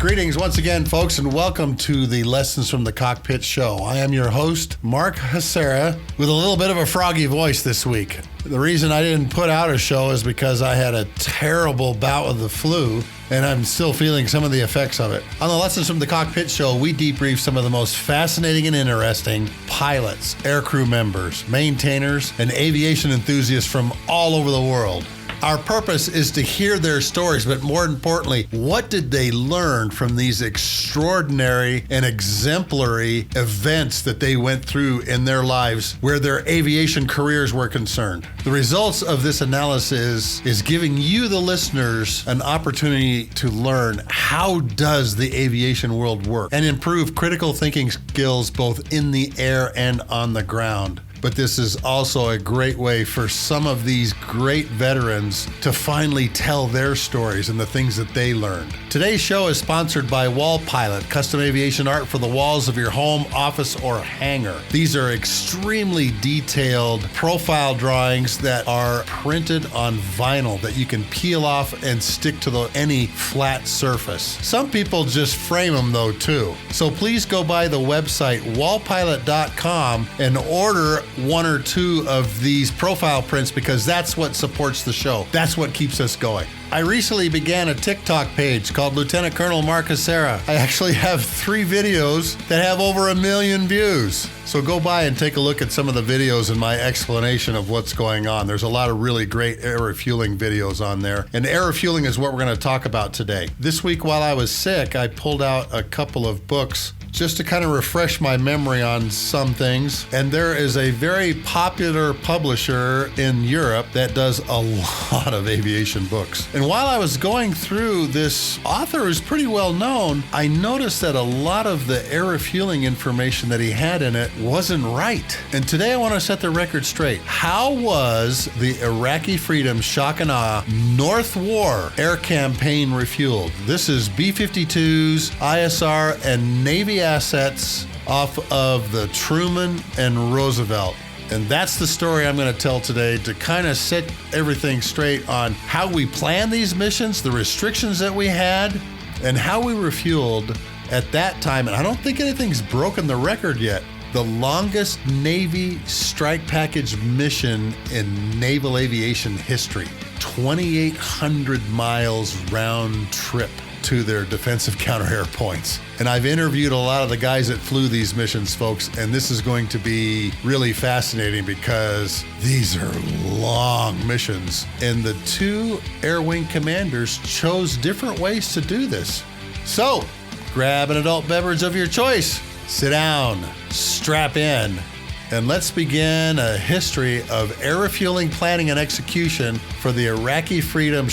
Greetings once again, folks, and welcome to the Lessons from the Cockpit Show. I am your host, Mark Hasera, with a little bit of a froggy voice this week. The reason I didn't put out a show is because I had a terrible bout with the flu, and I'm still feeling some of the effects of it. On the Lessons from the Cockpit Show, we debrief some of the most fascinating and interesting pilots, aircrew members, maintainers, and aviation enthusiasts from all over the world. Our purpose is to hear their stories, but more importantly, what did they learn from these extraordinary and exemplary events that they went through in their lives where their aviation careers were concerned? The results of this analysis is giving you, the listeners, an opportunity to learn how does the aviation world work and improve critical thinking skills both in the air and on the ground. But this is also a great way for some of these great veterans to finally tell their stories and the things that they learned. Today's show is sponsored by Wall Pilot, custom aviation art for the walls of your home, office, or hangar. These are extremely detailed profile drawings that are printed on vinyl that you can peel off and stick to any flat surface. Some people just frame them though too. So please go by the website wallpilot.com and order one or two of these profile prints because that's what supports the show. That's what keeps us going. I recently began a TikTok page called Lieutenant Colonel Mark Hasera. I actually have 3 videos that have over 1 million views. So go by and take a look at some of the videos and my explanation of what's going on. There's a lot of really great air refueling videos on there. And air refueling is what we're going to talk about today. This week while I was sick, I pulled out a couple of books just to kind of refresh my memory on some things. And there is a very popular publisher in Europe that does a lot of aviation books. And while I was going through, this author is pretty well known, I noticed that a lot of the air refueling information that he had in it wasn't right. And today I want to set the record straight. How was the Iraqi Freedom North War air campaign refueled? This is B-52s, ISR, and Navy assets off of the Truman and Roosevelt. And that's the story I'm going to tell today to kind of set everything straight on how we planned these missions, the restrictions that we had, and how we refueled at that time. And I don't think anything's broken the record yet. The longest Navy strike package mission in naval aviation history, 2,800 miles round trip to their defensive counter-air points. And I've interviewed a lot of the guys that flew these missions, folks, and this is going to be really fascinating because these are long missions. And the 2 air wing commanders chose different ways to do this. So, grab an adult beverage of your choice, sit down, strap in, and let's begin a history of air refueling planning and execution for the Iraqi Freedom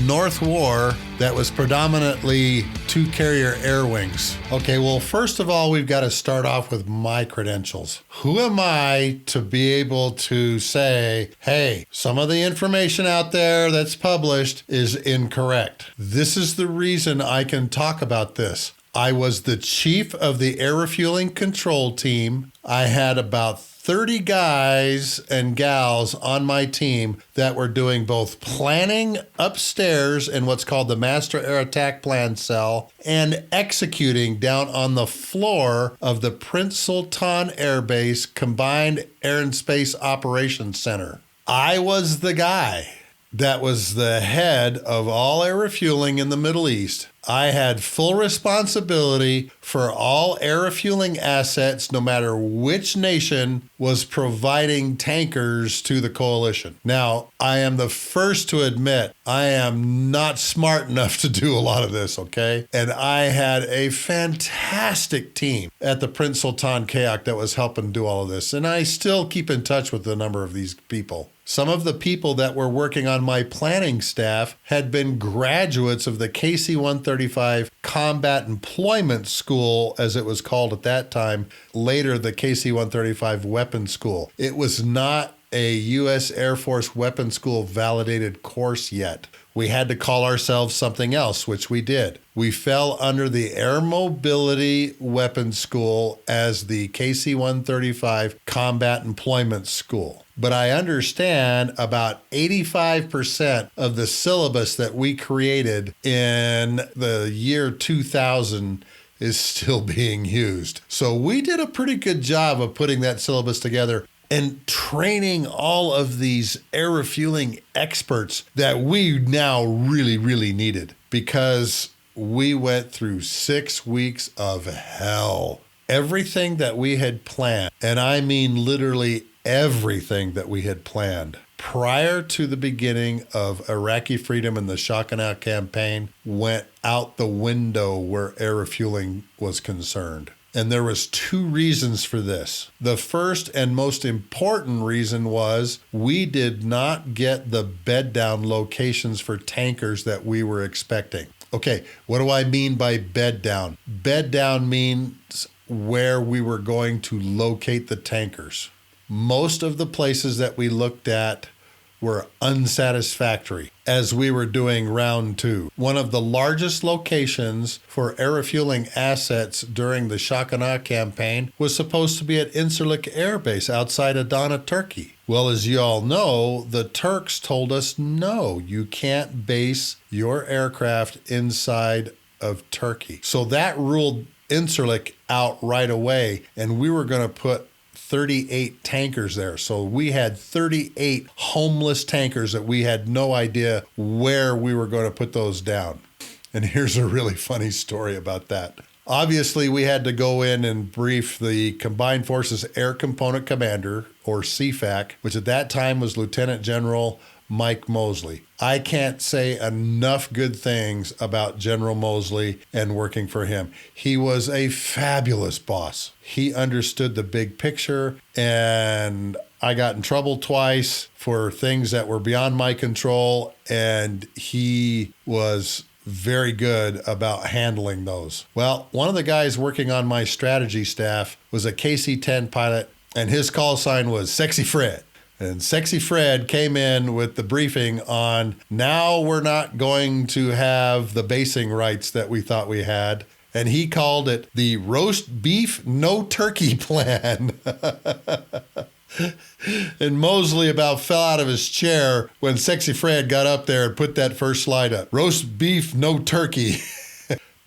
North War that was predominantly 2 carrier air wings. Okay, well, first of all, we've got to start off with my credentials. Who am I to be able to say, hey, some of the information out there that's published is incorrect? This is the reason I can talk about this. I was the chief of the Air Refueling Control Team. I had about 30 guys and gals on my team that were doing both planning upstairs in what's called the Master Air Attack Plan Cell and executing down on the floor of the Prince Sultan Air Base Combined Air and Space Operations Center. I was the guy that was the head of all air refueling in the Middle East. I had full responsibility for all air refueling assets, no matter which nation was providing tankers to the coalition. Now, I am the first to admit I am not smart enough to do a lot of this, okay? And I had a fantastic team at the Prince Sultan Kayak that was helping do all of this. And I still keep in touch with a number of these people. Some of the people that were working on my planning staff had been graduates of the KC-135 Combat Employment School, as it was called at that time, later the KC-135 Weapons School. It was not a U.S. Air Force Weapons School validated course yet. We had to call ourselves something else, which we did. We fell under the Air Mobility Weapons School as the KC-135 Combat Employment School. but I understand about 85% of the syllabus that we created in the year 2000 is still being used. So we did a pretty good job of putting that syllabus together and training all of these air refueling experts that we now really, really needed, because we went through 6 weeks of hell. Everything that we had planned, and I mean literally everything that we had planned prior to the beginning of Iraqi Freedom and the Shock and Awe campaign, went out the window where air refueling was concerned. And there was 2 reasons for this. The first and most important reason was we did not get the bed down locations for tankers that we were expecting. Okay, what do I mean by bed down? Bed down means where we were going to locate the tankers. Most of the places that we looked at were unsatisfactory as we were doing round 2. One of the largest locations for air refueling assets during the Shock and Awe campaign was supposed to be at Incirlik Air Base outside Adana, Turkey. Well, as you all know, the Turks told us, no, you can't base your aircraft inside of Turkey. So that ruled Incirlik out right away, and we were going to put 38 tankers there. So we had 38 homeless tankers that we had no idea where we were going to put those down. And here's a really funny story about that. Obviously, we had to go in and brief the Combined Forces Air Component Commander, or CFAC, which at that time was Lieutenant General Mike Mosley. I can't say enough good things about General Mosley and working for him. He was a fabulous boss. He understood the big picture, and I got in trouble twice for things that were beyond my control, and he was very good about handling those. Well, one of the guys working on my strategy staff was a KC-10 pilot, and his call sign was Sexy Fred. And Sexy Fred came in with the briefing on, now we're not going to have the basing rights that we thought we had. And he called it the roast beef, no turkey plan. And Mosley about fell out of his chair when Sexy Fred got up there and put that first slide up. Roast beef, no turkey.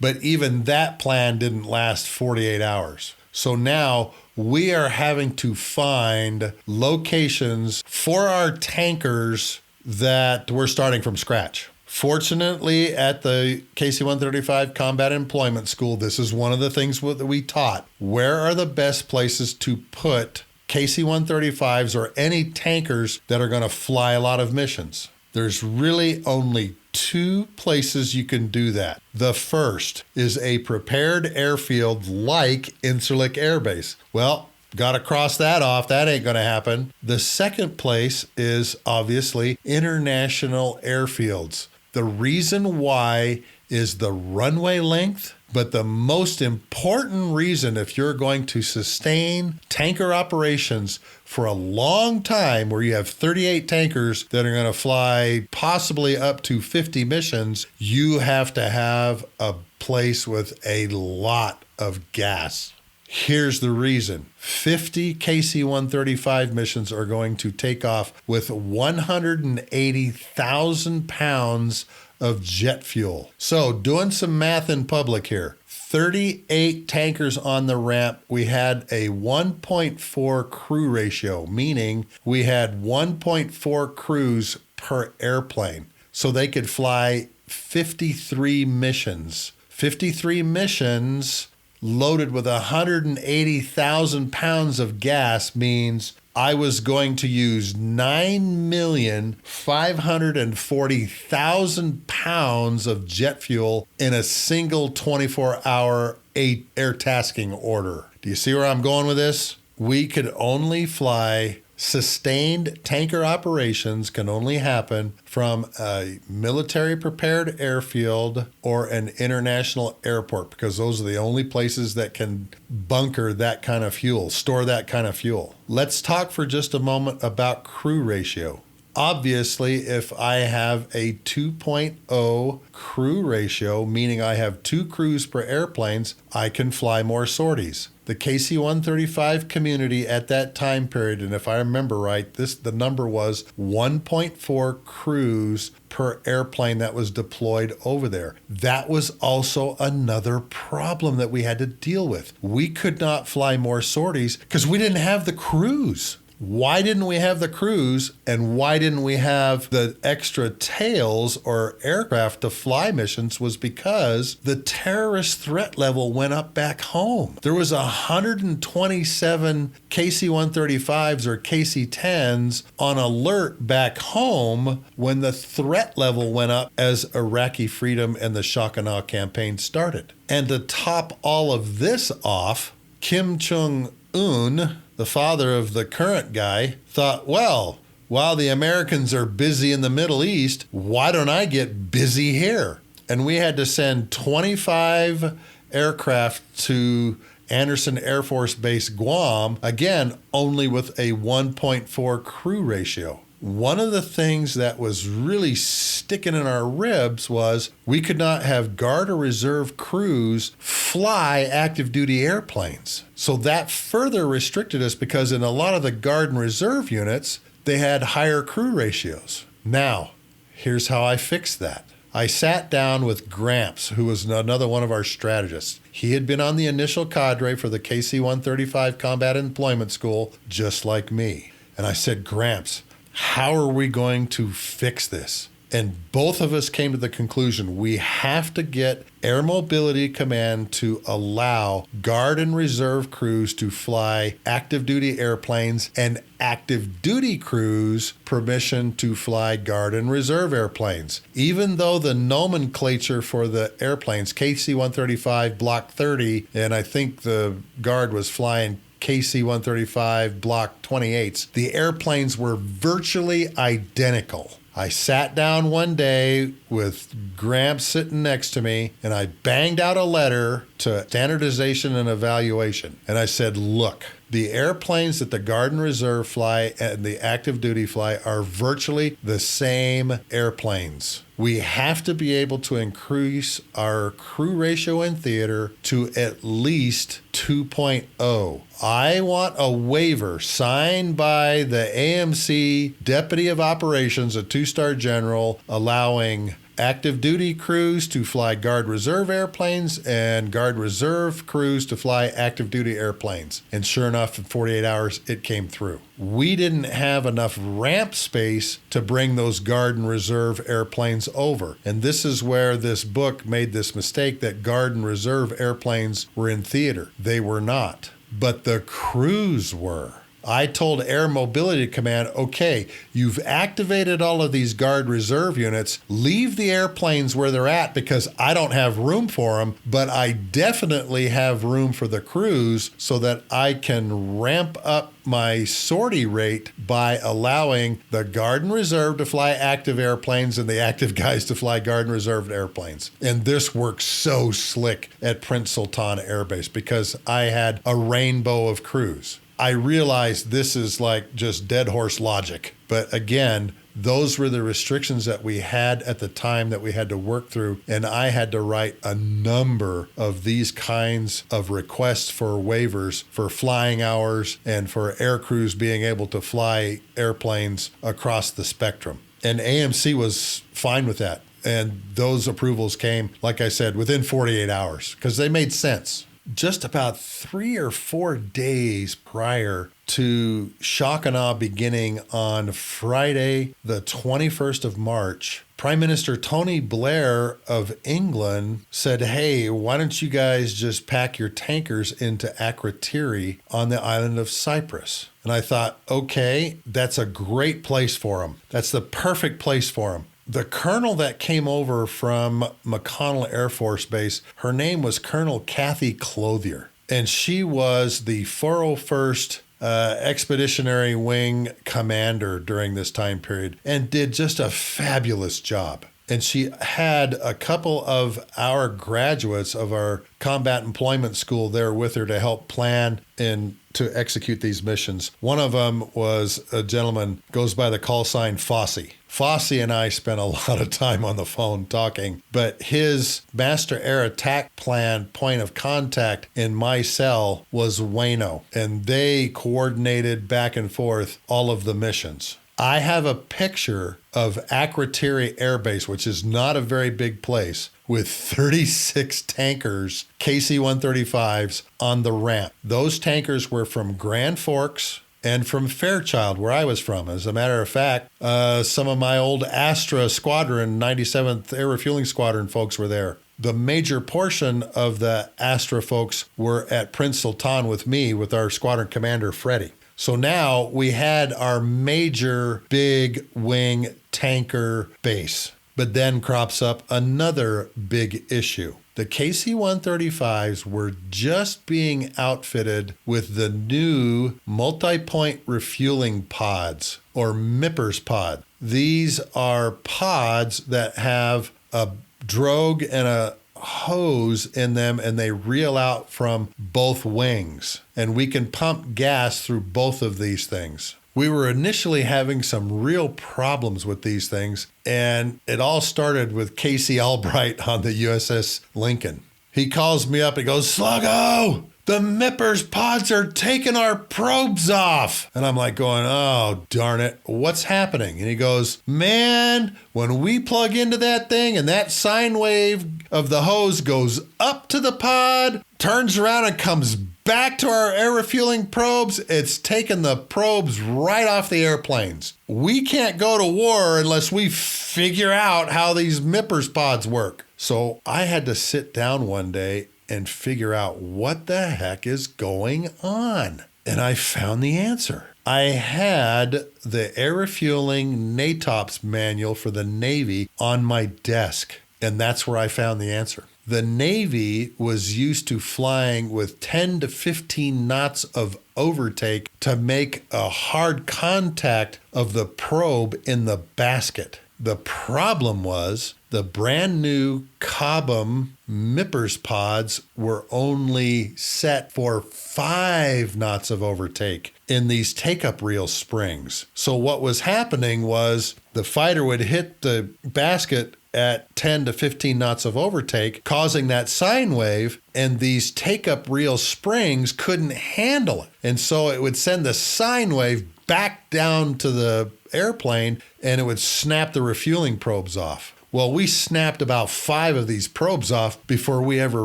But even that plan didn't last 48 hours. So now we are having to find locations for our tankers that we're starting from scratch. Fortunately, at the KC-135 Combat Employment School, this is one of the things that we taught. Where are the best places to put KC-135s or any tankers that are going to fly a lot of missions? There's really only 2 places you can do that. The first is a prepared airfield like Incirlik Air Base. Well, got to cross that off. That ain't going to happen. The second place is obviously international airfields. The reason why is the runway length, but the most important reason, if you're going to sustain tanker operations for a long time, where you have 38 tankers that are going to fly possibly up to 50 missions, you have to have a place with a lot of gas. Here's the reason. 50 KC-135 missions are going to take off with 180,000 pounds of jet fuel. So doing some math in public here, 38 tankers on the ramp, we had a 1.4 crew ratio, meaning we had 1.4 crews per airplane. So they could fly 53 missions. 53 missions loaded with 180,000 pounds of gas means I was going to use 9,540,000 pounds of jet fuel in a single 24-hour air tasking order. Do you see where I'm going with this? We could only fly. Sustained tanker operations can only happen from a military prepared airfield or an international airport, because those are the only places that can bunker that kind of fuel, store that kind of fuel. Let's talk for just a moment about crew ratio. Obviously, if I have a 2.0 crew ratio, meaning I have 2 crews per airplanes, I can fly more sorties. The KC-135 community at that time period, and if I remember right, the number was 1.4 crews per airplane that was deployed over there. That was also another problem that we had to deal with. We could not fly more sorties because we didn't have the crews. Why didn't we have the crews, and why didn't we have the extra tails or aircraft to fly missions was because the terrorist threat level went up back home. There was 127 KC-135s or KC-10s on alert back home when the threat level went up as Iraqi Freedom and the Shock and Awe campaign started. And to top all of this off, Kim Jong-un, the father of the current guy, thought, well, while the Americans are busy in the Middle East, why don't I get busy here? And we had to send 25 aircraft to Andersen Air Force Base, Guam, again, only with a 1.4 crew ratio. One of the things that was really sticking in our ribs was we could not have Guard or Reserve crews fly active duty airplanes. So that further restricted us because in a lot of the Guard and Reserve units, they had higher crew ratios. Now, here's how I fixed that. I sat down with Gramps, who was another one of our strategists. He had been on the initial cadre for the KC-135 Combat Employment School, just like me. And I said, Gramps, how are we going to fix this? And both of us came to the conclusion we have to get Air Mobility Command to allow Guard and Reserve crews to fly active duty airplanes and active duty crews permission to fly Guard and Reserve airplanes. Even though the nomenclature for the airplanes, KC-135 Block 30, and I think the Guard was flying KC-135 Block 28s, the airplanes were virtually identical. I sat down one day with Gramps sitting next to me, and I banged out a letter to Standardization and Evaluation. And I said, look, the airplanes that the Guard and Reserve fly and the active duty fly are virtually the same airplanes. We have to be able to increase our crew ratio in theater to at least 2.0. I want a waiver signed by the AMC Deputy of Operations, a 2-star general, allowing active duty crews to fly Guard Reserve airplanes and Guard Reserve crews to fly active duty airplanes. And sure enough, in 48 hours, it came through. We didn't have enough ramp space to bring those Guard and Reserve airplanes over. And this is where this book made this mistake that Guard and Reserve airplanes were in theater. They were not, but the crews were. I told Air Mobility Command, okay, you've activated all of these Guard Reserve units. Leave the airplanes where they're at because I don't have room for them, but I definitely have room for the crews so that I can ramp up my sortie rate by allowing the Guard and Reserve to fly active airplanes and the active guys to fly Guard and Reserve airplanes. And this works so slick at Prince Sultan Air Base because I had a rainbow of crews. I realize this is like just dead horse logic. But again, those were the restrictions that we had at the time that we had to work through. And I had to write a number of these kinds of requests for waivers for flying hours and for air crews being able to fly airplanes across the spectrum. And AMC was fine with that. And those approvals came, like I said, within 48 hours because they made sense. Just about 3 or 4 days prior to Shock and Awe beginning on Friday, the 21st of March, Prime Minister Tony Blair of England said, hey, why don't you guys just pack your tankers into Akrotiri on the island of Cyprus? And I thought, okay, that's a great place for them. That's the perfect place for them. The colonel that came over from McConnell Air Force Base, her name was Colonel Kathy Clothier, and she was the 401st Expeditionary Wing commander during this time period and did just a fabulous job. And she had a couple of our graduates of our combat employment school there with her to help plan and to execute these missions. One of them was a gentleman, goes by the call sign Fossey. Fossey and I spent a lot of time on the phone talking, but his master air attack plan point of contact in my cell was Wayno, and they coordinated back and forth all of the missions. I have a picture of Akrotiri Air Base, which is not a very big place, with 36 tankers, KC-135s, on the ramp. Those tankers were from Grand Forks and from Fairchild, where I was from. As a matter of fact, some of my old Astra Squadron, 97th Air Refueling Squadron folks were there. The major portion of the Astra folks were at Prince Sultan with me, with our squadron commander, Freddie. So now we had our major big wing tanker base. But then crops up another big issue. The KC-135s were just being outfitted with the new multi-point refueling pods, or MIPPERS pod. These are pods that have a drogue and a hose in them, and they reel out from both wings. And we can pump gas through both of these things. We were initially having some real problems with these things, and it all started with Casey Albright on the USS Lincoln. He calls me up and goes, "Sluggo, the MIPPERS pods are taking our probes off." And I'm like going, "Oh, darn it, what's happening?" And he goes, "Man, when we plug into that thing and that sine wave of the hose goes up to the pod, turns around and comes back to our air refueling probes, it's taking the probes right off the airplanes. We can't go to war unless we figure out how these MIPPERS pods work." So I had to sit down one day and figure out what the heck is going on. And I found the answer. I had the air refueling NATOPS manual for the Navy on my desk, and that's where I found the answer. The Navy was used to flying with 10 to 15 knots of overtake to make a hard contact of the probe in the basket. The problem was the brand new Cobham MIPPERS pods were only set for 5 knots of overtake in these take-up reel springs. So what was happening was the fighter would hit the basket at 10 to 15 knots of overtake, causing that sine wave, and these take-up reel springs couldn't handle it. And so it would send the sine wave back down to the airplane, and it would snap the refueling probes off. Well, we snapped about 5 of these probes off before we ever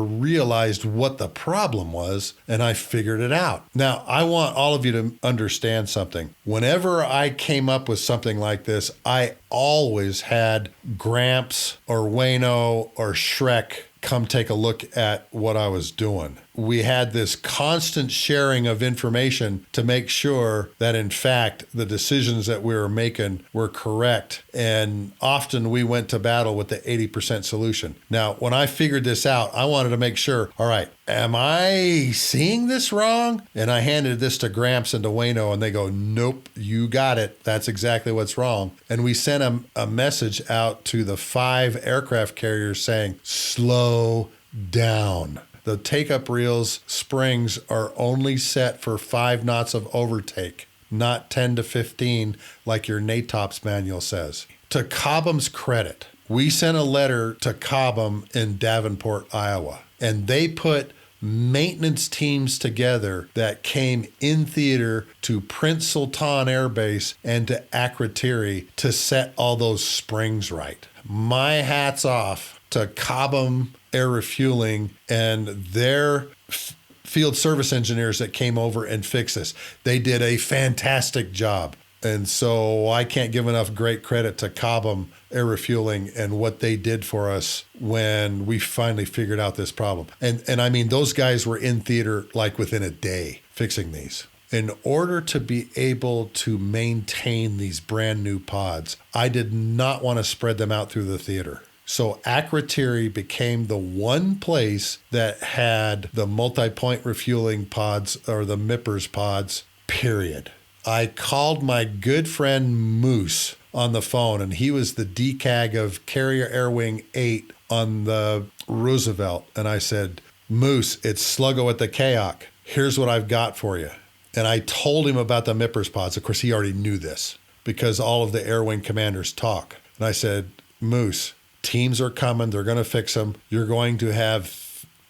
realized what the problem was, and I figured it out. Now, I want all of you to understand something. Whenever I came up with something like this, I always had Gramps or Wayno or Shrek come take a look at what I was doing. We had this constant sharing of information to make sure that, in fact, the decisions that we were making were correct. And often we went to battle with the 80% solution. Now, when I figured this out, I wanted to make sure, all right, am I seeing this wrong? And I handed this to Gramps and to Wayno, and they go, "Nope, you got it. That's exactly what's wrong." And we sent a message out to the 5 aircraft carriers saying, "Slow down. The take-up reels springs are only set for 5 knots of overtake, not 10 to 15 like your NATOPS manual says." To Cobham's credit, we sent a letter to Cobham in Davenport, Iowa, and they put maintenance teams together that came in theater to Prince Sultan Air Base and to Akrotiri to set all those springs right. My hat's off to Cobham Air Refueling and their field service engineers that came over and fixed this. They did a fantastic job. And so I can't give enough great credit to Cobham Air Refueling and what they did for us when we finally figured out this problem. And I mean, those guys were in theater like within a day fixing these. In order to be able to maintain these brand new pods, I did not want to spread them out through the theater. So Akrotiri became the one place that had the multi-point refueling pods, or the MIPPERS pods, period. I called my good friend Moose on the phone, and he was the DCAG of Carrier Air Wing 8 on the Roosevelt. And I said, "Moose, it's Sluggo at the Kayak. Here's what I've got for you." And I told him about the MIPRS pods. Of course, he already knew this because all of the air wing commanders talk. And I said, Moose, teams are coming. They're going to fix them. You're going to have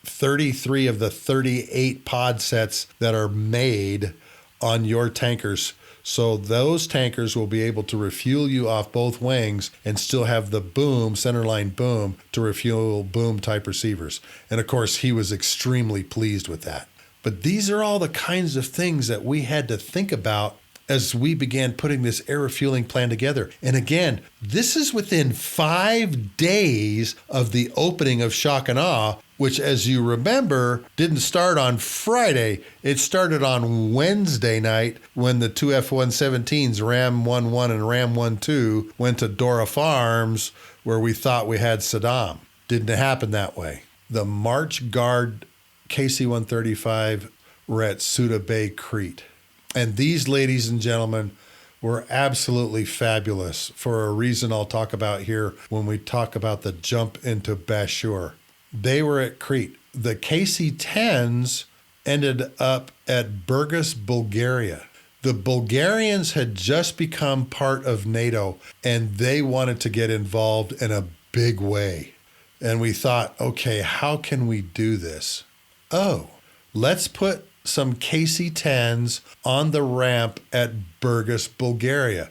33 of the 38 pod sets that are made on your tankers. So those tankers will be able to refuel you off both wings and still have the boom, centerline boom, to refuel boom type receivers. And of course, he was extremely pleased with that. But these are all the kinds of things that we had to think about as we began putting this air refueling plan together. And again, this is within 5 days of the opening of Shock and Awe, which, as you remember, didn't start on Friday. It started on Wednesday night when the two F-117s, Ram 11 and Ram 12, went to Dora Farms, where we thought we had Saddam. Didn't happen that way. The March Guard KC-135 were at Suda Bay, Crete. And these, ladies and gentlemen, were absolutely fabulous for a reason I'll talk about here when we talk about the jump into Bashur. They were at Crete. The KC-10s ended up at Burgas, Bulgaria. The Bulgarians had just become part of NATO, and they wanted to get involved in a big way. And we thought, okay, how can we do this? Oh, let's put some KC-10s on the ramp at Burgas, Bulgaria.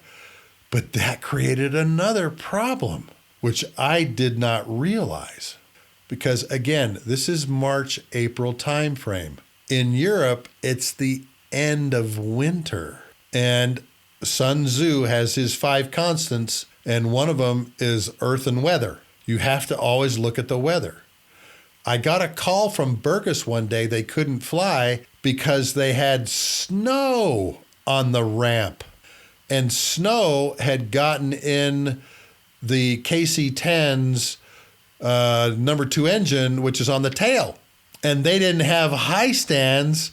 But that created another problem, which I did not realize. Because again, this is March, April timeframe. In Europe, it's the end of winter. And Sun Tzu has his 5 constants, and one of them is earth and weather. You have to always look at the weather. I got a call from Burgas one day. They couldn't fly because they had snow on the ramp. And snow had gotten in the KC-10's number 2 engine, which is on the tail. And they didn't have high stands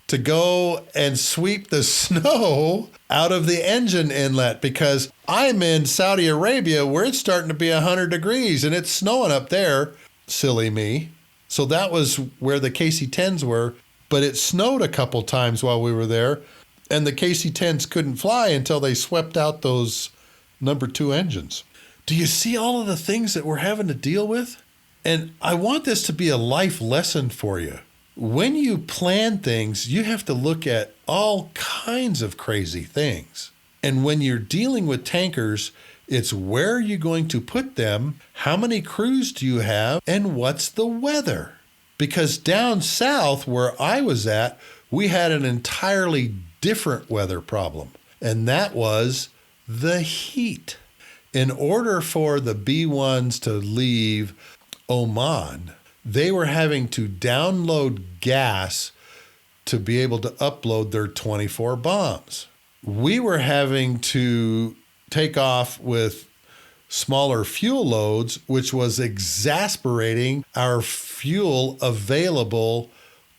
to go and sweep the snow out of the engine inlet, because I'm in Saudi Arabia where it's starting to be 100 degrees and it's snowing up there. Silly me. So that was where the KC-10s were, but it snowed a couple times while we were there, and the KC-10s couldn't fly until they swept out those number 2 engines. Do you see all of the things that we're having to deal with? And I want this to be a life lesson for you. When you plan things, you have to look at all kinds of crazy things. And when you're dealing with tankers, it's where are you going to put them, how many crews do you have, and what's the weather? Because down south where I was at, we had an entirely different weather problem, and that was the heat. In order for the B-1s to leave Oman, they were having to download gas to be able to upload their 24 bombs. We were having to take off with smaller fuel loads, which was exasperating our fuel available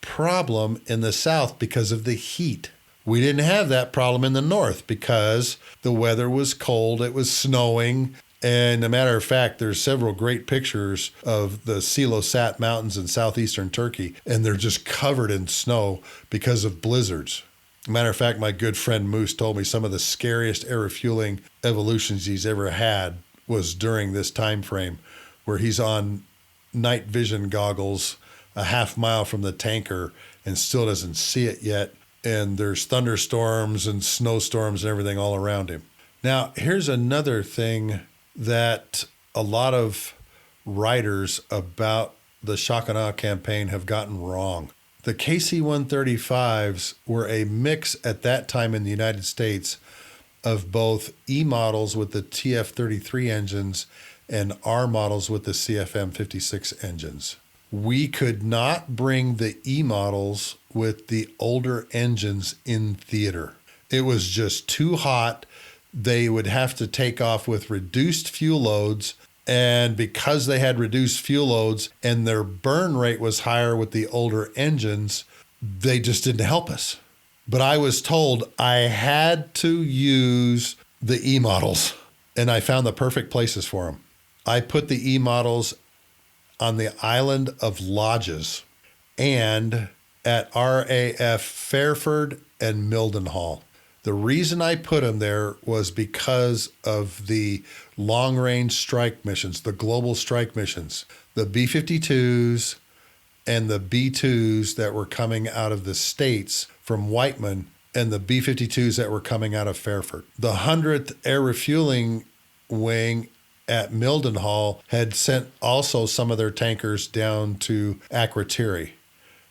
problem in the south because of the heat. We didn't have that problem in the north because the weather was cold, it was snowing, and as a matter of fact, there's several great pictures of the Silosat Mountains in southeastern Turkey, and they're just covered in snow because of blizzards. Matter of fact, my good friend Moose told me some of the scariest air refueling evolutions he's ever had was during this time frame, where he's on night vision goggles a half mile from the tanker and still doesn't see it yet, and there's thunderstorms and snowstorms and everything all around him. Now, here's another thing that a lot of writers about the Shock and Awe campaign have gotten wrong. The KC-135s were a mix at that time in the United States of both E models with the TF-33 engines and R models with the CFM56 engines. We could not bring the E models with the older engines in theater. It was just too hot. They would have to take off with reduced fuel loads, and because they had reduced fuel loads and their burn rate was higher with the older engines, they just didn't help us. But I was told I had to use the E models, and I found the perfect places for them. I put the E models on the island of Lodges, and at RAF Fairford and Mildenhall. The reason I put them there was because of the long-range strike missions, the global strike missions, the B-52s and the B-2s that were coming out of the States from Whiteman and the B-52s that were coming out of Fairford. The 100th Air Refueling Wing at Mildenhall had sent also some of their tankers down to Akrotiri,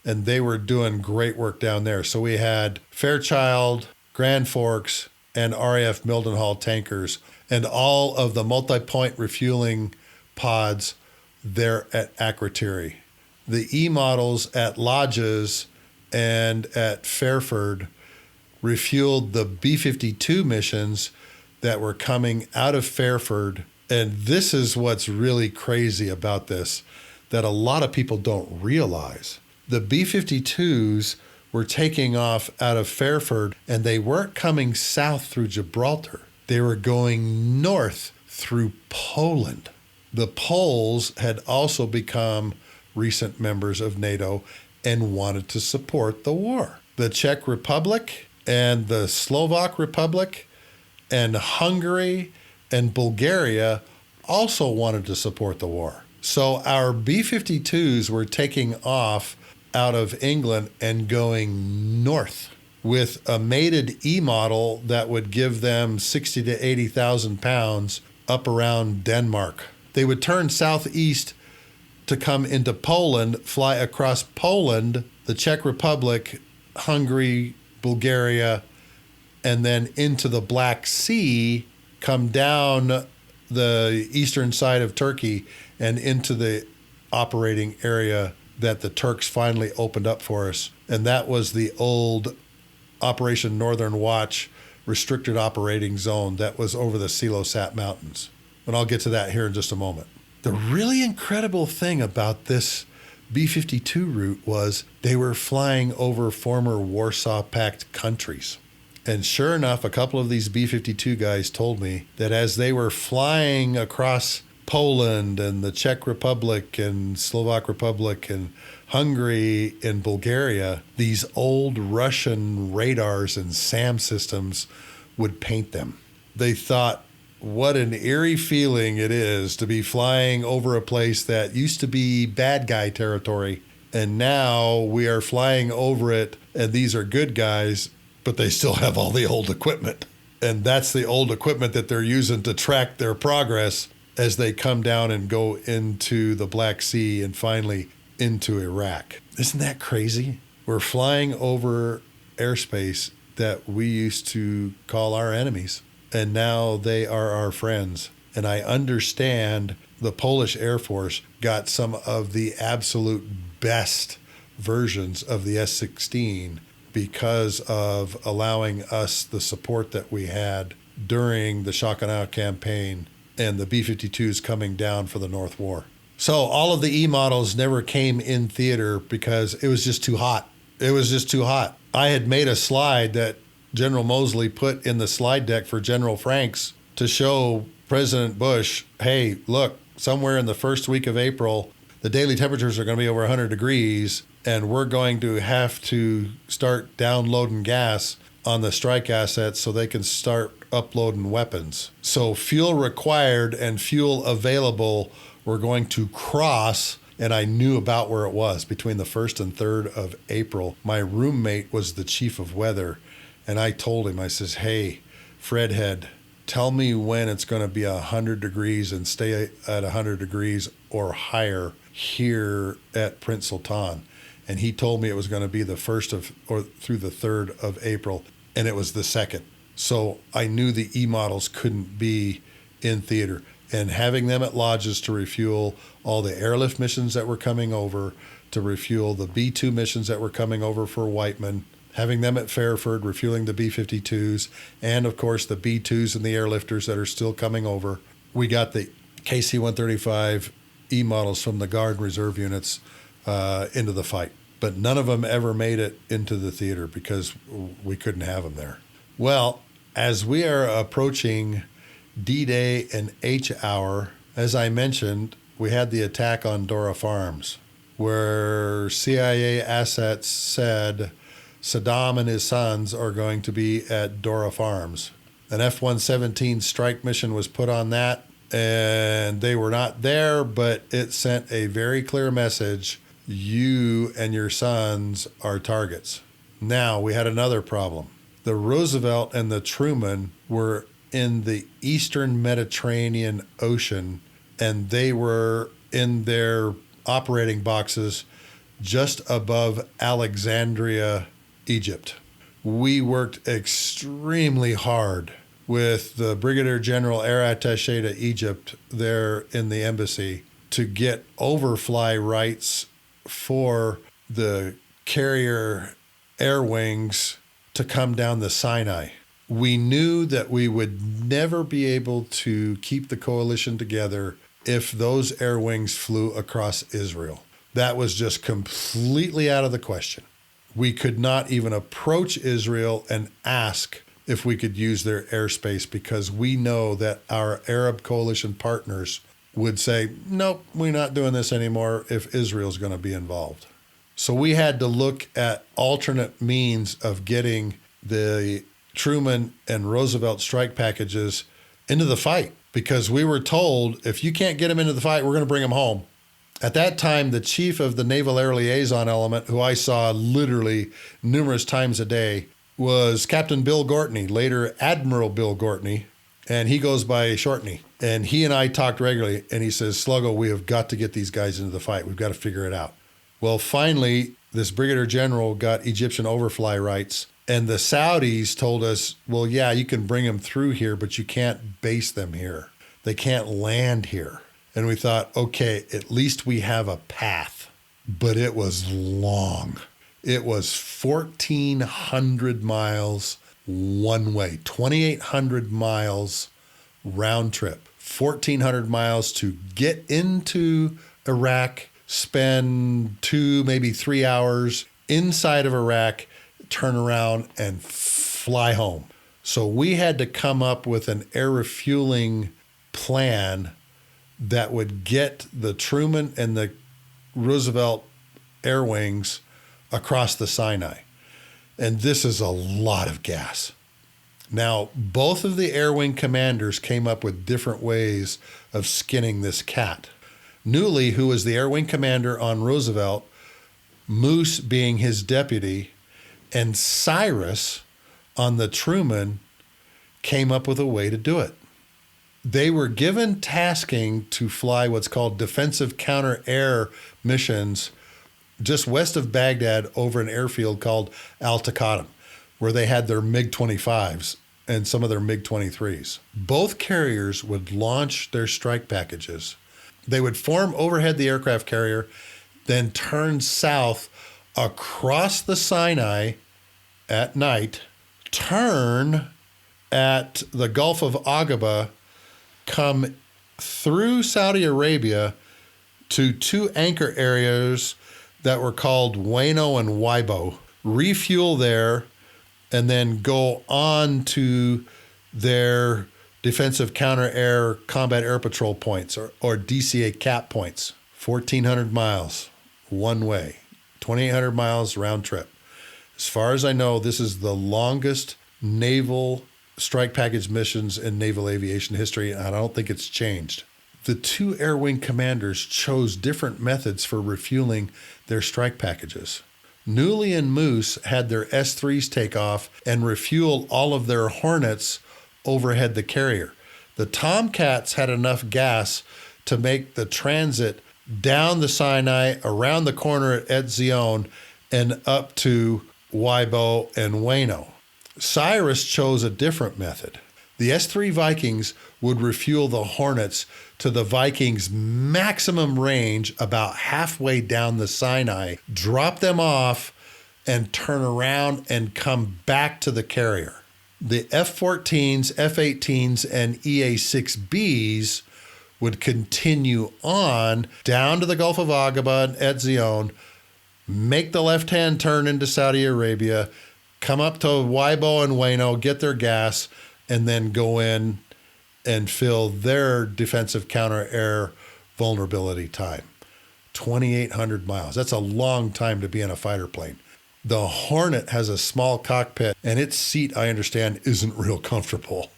and they were doing great work down there. So we had Fairchild, Grand Forks, and RAF Mildenhall tankers, and all of the multi-point refueling pods there at Akrotiri. The E-models at Lodges and at Fairford refueled the B-52 missions that were coming out of Fairford. And this is what's really crazy about this, that a lot of people don't realize. The B-52s were taking off out of Fairford, and they weren't coming south through Gibraltar. They were going north through Poland. The Poles had also become recent members of NATO and wanted to support the war. The Czech Republic and the Slovak Republic and Hungary and Bulgaria also wanted to support the war. So our B-52s were taking off out of England and going north with a mated E-model that would give them 60 to 80,000 pounds up around Denmark. They would turn southeast to come into Poland, fly across Poland, the Czech Republic, Hungary, Bulgaria, and then into the Black Sea, come down the eastern side of Turkey and into the operating area that the Turks finally opened up for us. And that was the old Operation Northern Watch restricted operating zone that was over the Silosat Mountains. And I'll get to that here in just a moment. The really incredible thing about this B-52 route was they were flying over former Warsaw Pact countries. And sure enough, a couple of these B-52 guys told me that as they were flying across Poland and the Czech Republic and Slovak Republic and Hungary and Bulgaria, these old Russian radars and SAM systems would paint them. They thought, what an eerie feeling it is to be flying over a place that used to be bad guy territory, and now we are flying over it, and these are good guys, but they still have all the old equipment. And that's the old equipment that they're using to track their progress as they come down and go into the Black Sea and finally into Iraq. Isn't that crazy? We're flying over airspace that we used to call our enemies, and now they are our friends. And I understand the Polish Air Force got some of the absolute best versions of the S-16 because of allowing us the support that we had during the Shock-and-Awe campaign and the B-52s coming down for the North War. So all of the E-models never came in theater because it was just too hot. It was just too hot. I had made a slide that General Mosley put in the slide deck for General Franks to show President Bush, hey, look, somewhere in the first week of April, the daily temperatures are going to be over 100 degrees, and we're going to have to start downloading gas on the strike assets so they can start uploading weapons. So fuel required and fuel available were going to cross, and I knew about where it was between the 1st and 3rd of April. My roommate was the chief of weather, and I told him, I says, hey, Fredhead, tell me when it's going to be 100 degrees and stay at 100 degrees or higher here at Prince Sultan. And he told me it was going to be the 1st of or through the 3rd of April, and it was the 2nd. So I knew the E-models couldn't be in theater. And having them at lodges to refuel all the airlift missions that were coming over, to refuel the B-2 missions that were coming over for Whiteman, having them at Fairford, refueling the B-52s, and of course the B-2s and the airlifters that are still coming over. We got the KC-135 E-models from the Guard and Reserve units into the fight. But none of them ever made it into the theater because we couldn't have them there. Well, as we are approaching D-Day and H-Hour, as I mentioned, we had the attack on Dora Farms. where CIA assets said Saddam and his sons are going to be at Dora Farms. An F-117 strike mission was put on that, and they were not there, but it sent a very clear message: you and your sons are targets. Now, we had another problem. The Roosevelt and the Truman were in the eastern Mediterranean Ocean, and they were in their operating boxes just above Alexandria, Egypt. We worked extremely hard with the Brigadier General Air Attaché to Egypt there in the embassy to get overfly rights for the carrier air wings to come down the Sinai. We knew that we would never be able to keep the coalition together if those air wings flew across Israel. That was just completely out of the question. We could not even approach Israel and ask if we could use their airspace, because we know that our Arab coalition partners would say, nope, we're not doing this anymore if Israel's going to be involved. So we had to look at alternate means of getting the Truman and Roosevelt strike packages into the fight, because we were told, if you can't get them into the fight, we're going to bring them home. At that time, the chief of the Naval Air Liaison element, who I saw literally numerous times a day, was Captain Bill Gortney, later Admiral Bill Gortney, and he goes by Shortney. And he and I talked regularly, and he says, Sluggo, we have got to get these guys into the fight. We've got to figure it out. Well, finally, this Brigadier General got Egyptian overfly rights, and the Saudis told us, well, yeah, you can bring them through here, but you can't base them here. They can't land here. And we thought, okay, at least we have a path. But it was long. It was 1,400 miles one way, 2,800 miles round trip, 1,400 miles to get into Iraq, spend 2, maybe 3 hours inside of Iraq, turn around and fly home. So we had to come up with an air refueling plan that would get the Truman and the Roosevelt air wings across the Sinai. And this is a lot of gas. Now, both of the air wing commanders came up with different ways of skinning this cat. Newley, who was the air wing commander on Roosevelt, Moose being his deputy, and Cyrus on the Truman came up with a way to do it. They were given tasking to fly what's called defensive counter-air missions just west of Baghdad over an airfield called Al-Taqaddum, where they had their MiG-25s and some of their MiG-23s. Both carriers would launch their strike packages. They would form overhead the aircraft carrier, then turn south across the Sinai at night, turn at the Gulf of Aqaba, come through Saudi Arabia to 2 anchor areas that were called Wano and Waibo, refuel there, and then go on to their defensive counter-air combat air patrol points, or DCA cap points. 1,400 miles one way, 2,800 miles round trip. As far as I know, this is the longest naval strike package missions in naval aviation history, and I don't think it's changed. The 2 air wing commanders chose different methods for refueling their strike packages. Newley and Moose had their S-3s take off and refuel all of their Hornets overhead the carrier. The Tomcats had enough gas to make the transit down the Sinai, around the corner at Etzion, and up to Waibo and Wano. Cyrus chose a different method. The S-3 Vikings would refuel the Hornets to the Vikings' maximum range about halfway down the Sinai, drop them off, and turn around and come back to the carrier. The F-14s, F-18s, and EA-6Bs would continue on down to the Gulf of Aqaba and Etzion, make the left-hand turn into Saudi Arabia, come up to Waibo and Wano, get their gas, and then go in and fill their defensive counter-air vulnerability time. 2,800 miles. That's a long time to be in a fighter plane. The Hornet has a small cockpit, and its seat, I understand, isn't real comfortable.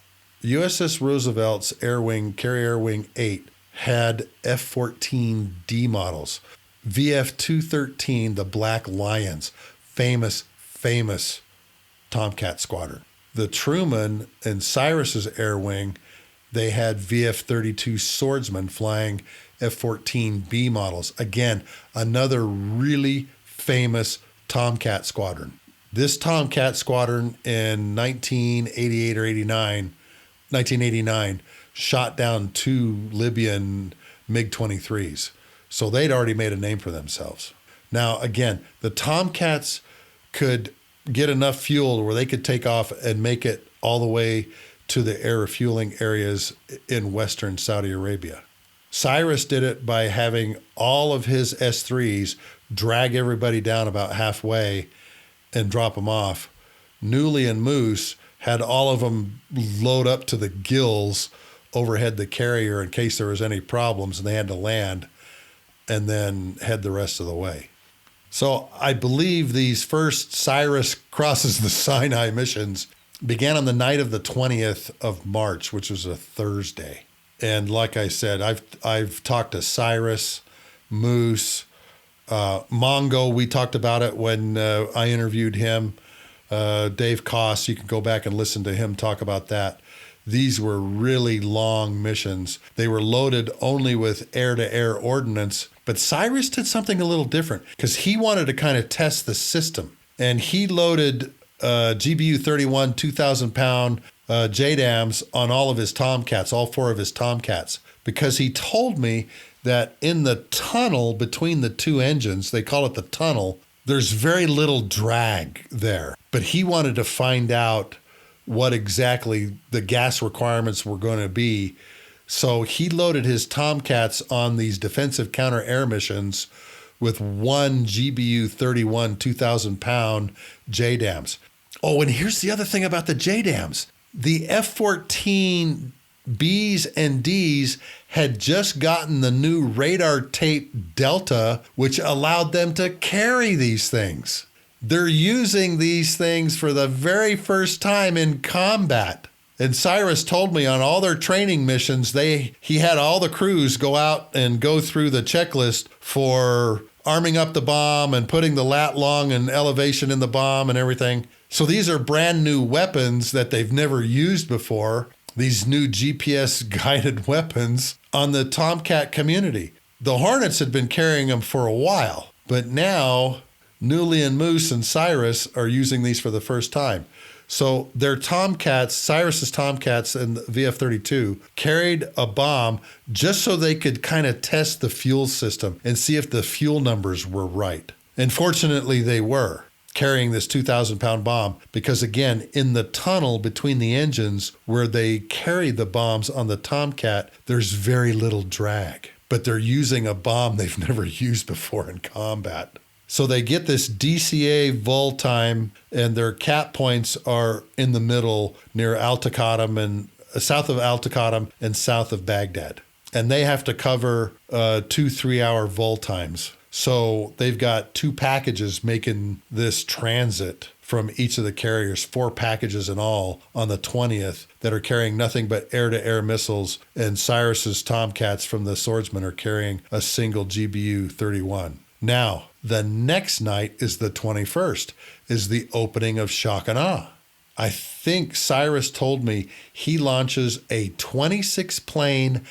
USS Roosevelt's Carrier Air Wing 8 had F-14D models. VF-213, the Black Lions, famous Tomcat squadron. The Truman and Cyrus's Air Wing, they had VF-32 Swordsman flying F-14B models. Again, another really famous Tomcat squadron. This Tomcat squadron in 1989, shot down 2 Libyan MiG-23s. So they'd already made a name for themselves. Now, again, the Tomcats could get enough fuel where they could take off and make it all the way to the air refueling areas in western Saudi Arabia. Cyrus did it by having all of his S-3s drag everybody down about halfway and drop them off. Newly and Moose had all of them load up to the gills overhead the carrier in case there was any problems and they had to land, and then head the rest of the way. So I believe these first Cyrus crosses the Sinai missions began on the night of the 20th of March, which was a Thursday. And like I said, I've talked to Cyrus, Moose, Mongo. We talked about it when I interviewed him. Dave Koss, you can go back and listen to him talk about that. These were really long missions. They were loaded only with air-to-air ordnance. But Cyrus did something a little different because he wanted to kind of test the system. And he loaded GBU-31 2,000-pound JDAMs on all of his Tomcats, all 4 of his Tomcats, because he told me that in the tunnel between the 2 engines, they call it the tunnel, there's very little drag there. But he wanted to find out what exactly the gas requirements were going to be. So he loaded his Tomcats on these defensive counter-air missions with 1 GBU-31 2,000-pound JDAMs. Oh, and here's the other thing about the JDAMs. The F-14 Bs and Ds had just gotten the new radar tape Delta, which allowed them to carry these things. They're using these things for the very first time in combat. And Cyrus told me on all their training missions, he had all the crews go out and go through the checklist for arming up the bomb and putting the lat long and elevation in the bomb and everything. So these are brand new weapons that they've never used before, these new GPS guided weapons on the Tomcat community. The Hornets had been carrying them for a while, but now Newly and Moose and Cyrus are using these for the first time. So their Tomcats, Cyrus's Tomcats and the VF-32, carried a bomb just so they could kind of test the fuel system and see if the fuel numbers were right. And fortunately, they were, carrying this 2,000-pound bomb, because again, in the tunnel between the engines where they carry the bombs on the Tomcat, there's very little drag. But they're using a bomb they've never used before in combat. So they get this DCA vol time, and their cap points are in the middle near Al-Taqaddum and south of Al-Taqaddum and south of Baghdad. And they have to cover 2-3 hour vol times. So they've got 2 packages making this transit from each of the carriers, 4 packages in all on the 20th that are carrying nothing but air-to-air missiles. And Cyrus's Tomcats from the Swordsman are carrying a single GBU-31. Now, the next night is the 21st, is the opening of Shock and Awe. I think Cyrus told me he launches a 26-plane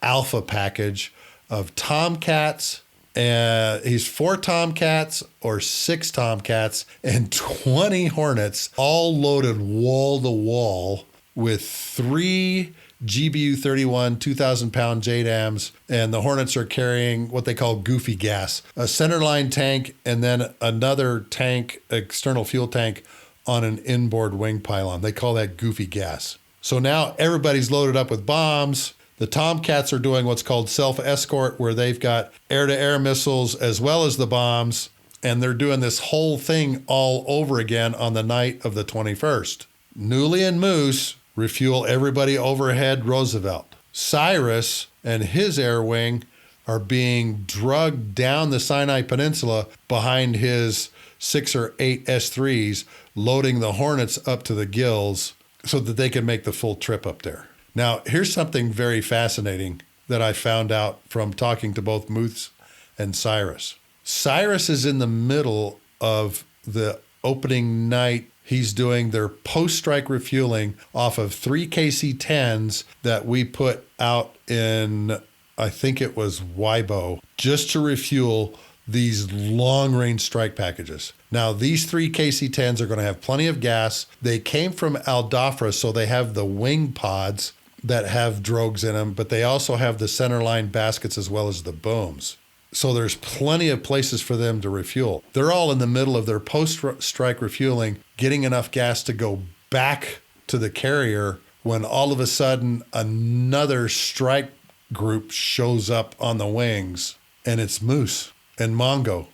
alpha package of Tomcats. He's 4 Tomcats or 6 Tomcats and 20 Hornets, all loaded wall to wall with 3 GBU-31 2,000-pound JDAMs, and the Hornets are carrying what they call goofy gas, a centerline tank, and then another tank, external fuel tank, on an inboard wing pylon. They call that goofy gas. So now everybody's loaded up with bombs. The Tomcats are doing what's called self-escort, where they've got air-to-air missiles as well as the bombs, and they're doing this whole thing all over again on the night of the 21st. Newly and Moose refuel everybody overhead Roosevelt. Cyrus and his air wing are being drugged down the Sinai Peninsula behind his 6 or 8 S3s, loading the Hornets up to the gills so that they can make the full trip up there. Now, here's something very fascinating that I found out from talking to both Moose and Cyrus. Cyrus is in the middle of the opening night. He's doing their post-strike refueling off of 3 KC-10s that we put out in, I think it was Waibo, just to refuel these long-range strike packages. Now, these 3 KC-10s are going to have plenty of gas. They came from Al Dhafra, so they have the wing pods that have drogues in them, but they also have the centerline baskets as well as the booms. So there's plenty of places for them to refuel. They're all in the middle of their post-strike refueling, getting enough gas to go back to the carrier when all of a sudden another strike group shows up on the wings, and it's Moose and Mongo.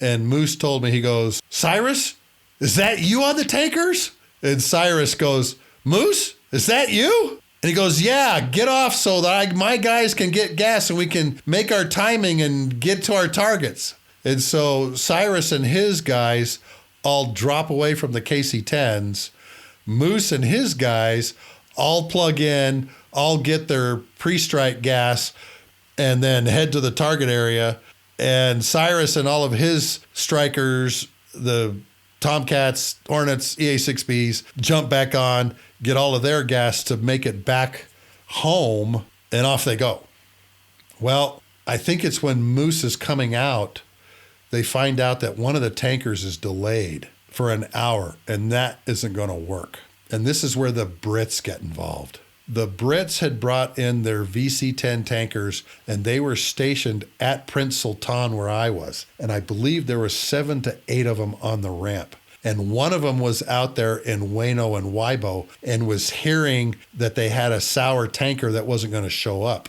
And Moose told me, he goes, "Cyrus, is that you on the tankers?" And Cyrus goes, "Moose, is that you?" And he goes, "Yeah, get off so that my guys can get gas and we can make our timing and get to our targets." And so Cyrus and his guys all drop away from the KC-10s. Moose and his guys all plug in, all get their pre-strike gas, and then head to the target area. And Cyrus and all of his strikers, the Tomcats, Hornets, EA-6Bs, jump back on, get all of their gas to make it back home, and off they go. Well, I think it's when Moose is coming out, they find out that one of the tankers is delayed for an hour, and that isn't going to work. And this is where the Brits get involved. The Brits had brought in their VC-10 tankers, and they were stationed at Prince Sultan where I was. And I believe there were 7 to 8 of them on the ramp. And one of them was out there in Wano and Waibo and was hearing that they had a sour tanker that wasn't going to show up.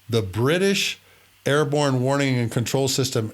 The British Airborne Warning and Control System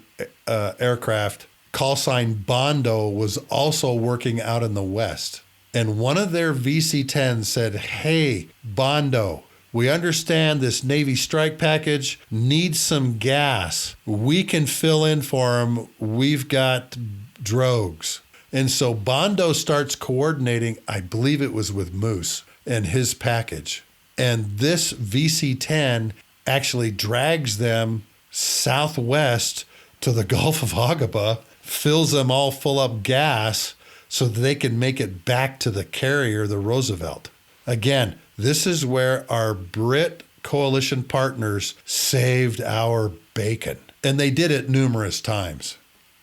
aircraft, call sign Bondo, was also working out in the west. And one of their VC-10s said, "Hey, Bondo, we understand this Navy strike package needs some gas. We can fill in for them. We've got drogues." And so Bondo starts coordinating, I believe it was with Moose and his package. And this VC-10 actually drags them southwest to the Gulf of Aqaba, fills them all full of gas so that they can make it back to the carrier, the Roosevelt. Again, this is where our Brit coalition partners saved our bacon. And they did it numerous times.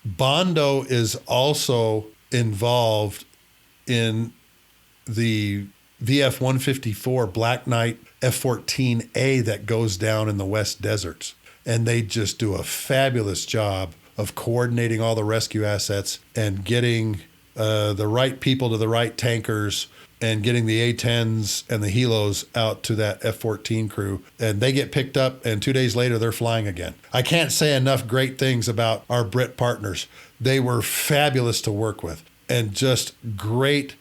Bondo is also involved in the VF-154 Black Knight F-14A that goes down in the West Deserts. And they just do a fabulous job of coordinating all the rescue assets and getting the right people to the right tankers and getting the A-10s and the helos out to that F-14 crew. And they get picked up, and 2 days later, they're flying again. I can't say enough great things about our Brit partners. They were fabulous to work with and just great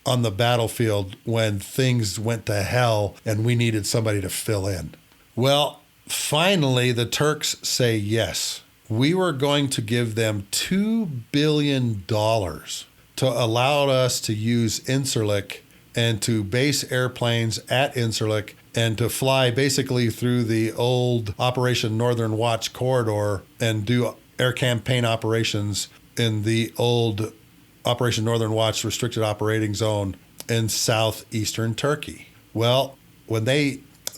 on the battlefield when things went to hell and we needed somebody to fill in. Well, finally, the Turks say yes. We were going to give them $2 billion to allow us to use Incirlik and to base airplanes at Incirlik and to fly basically through the old Operation Northern Watch corridor and do air campaign operations in the old Operation Northern Watch restricted operating zone in southeastern Turkey. Well, when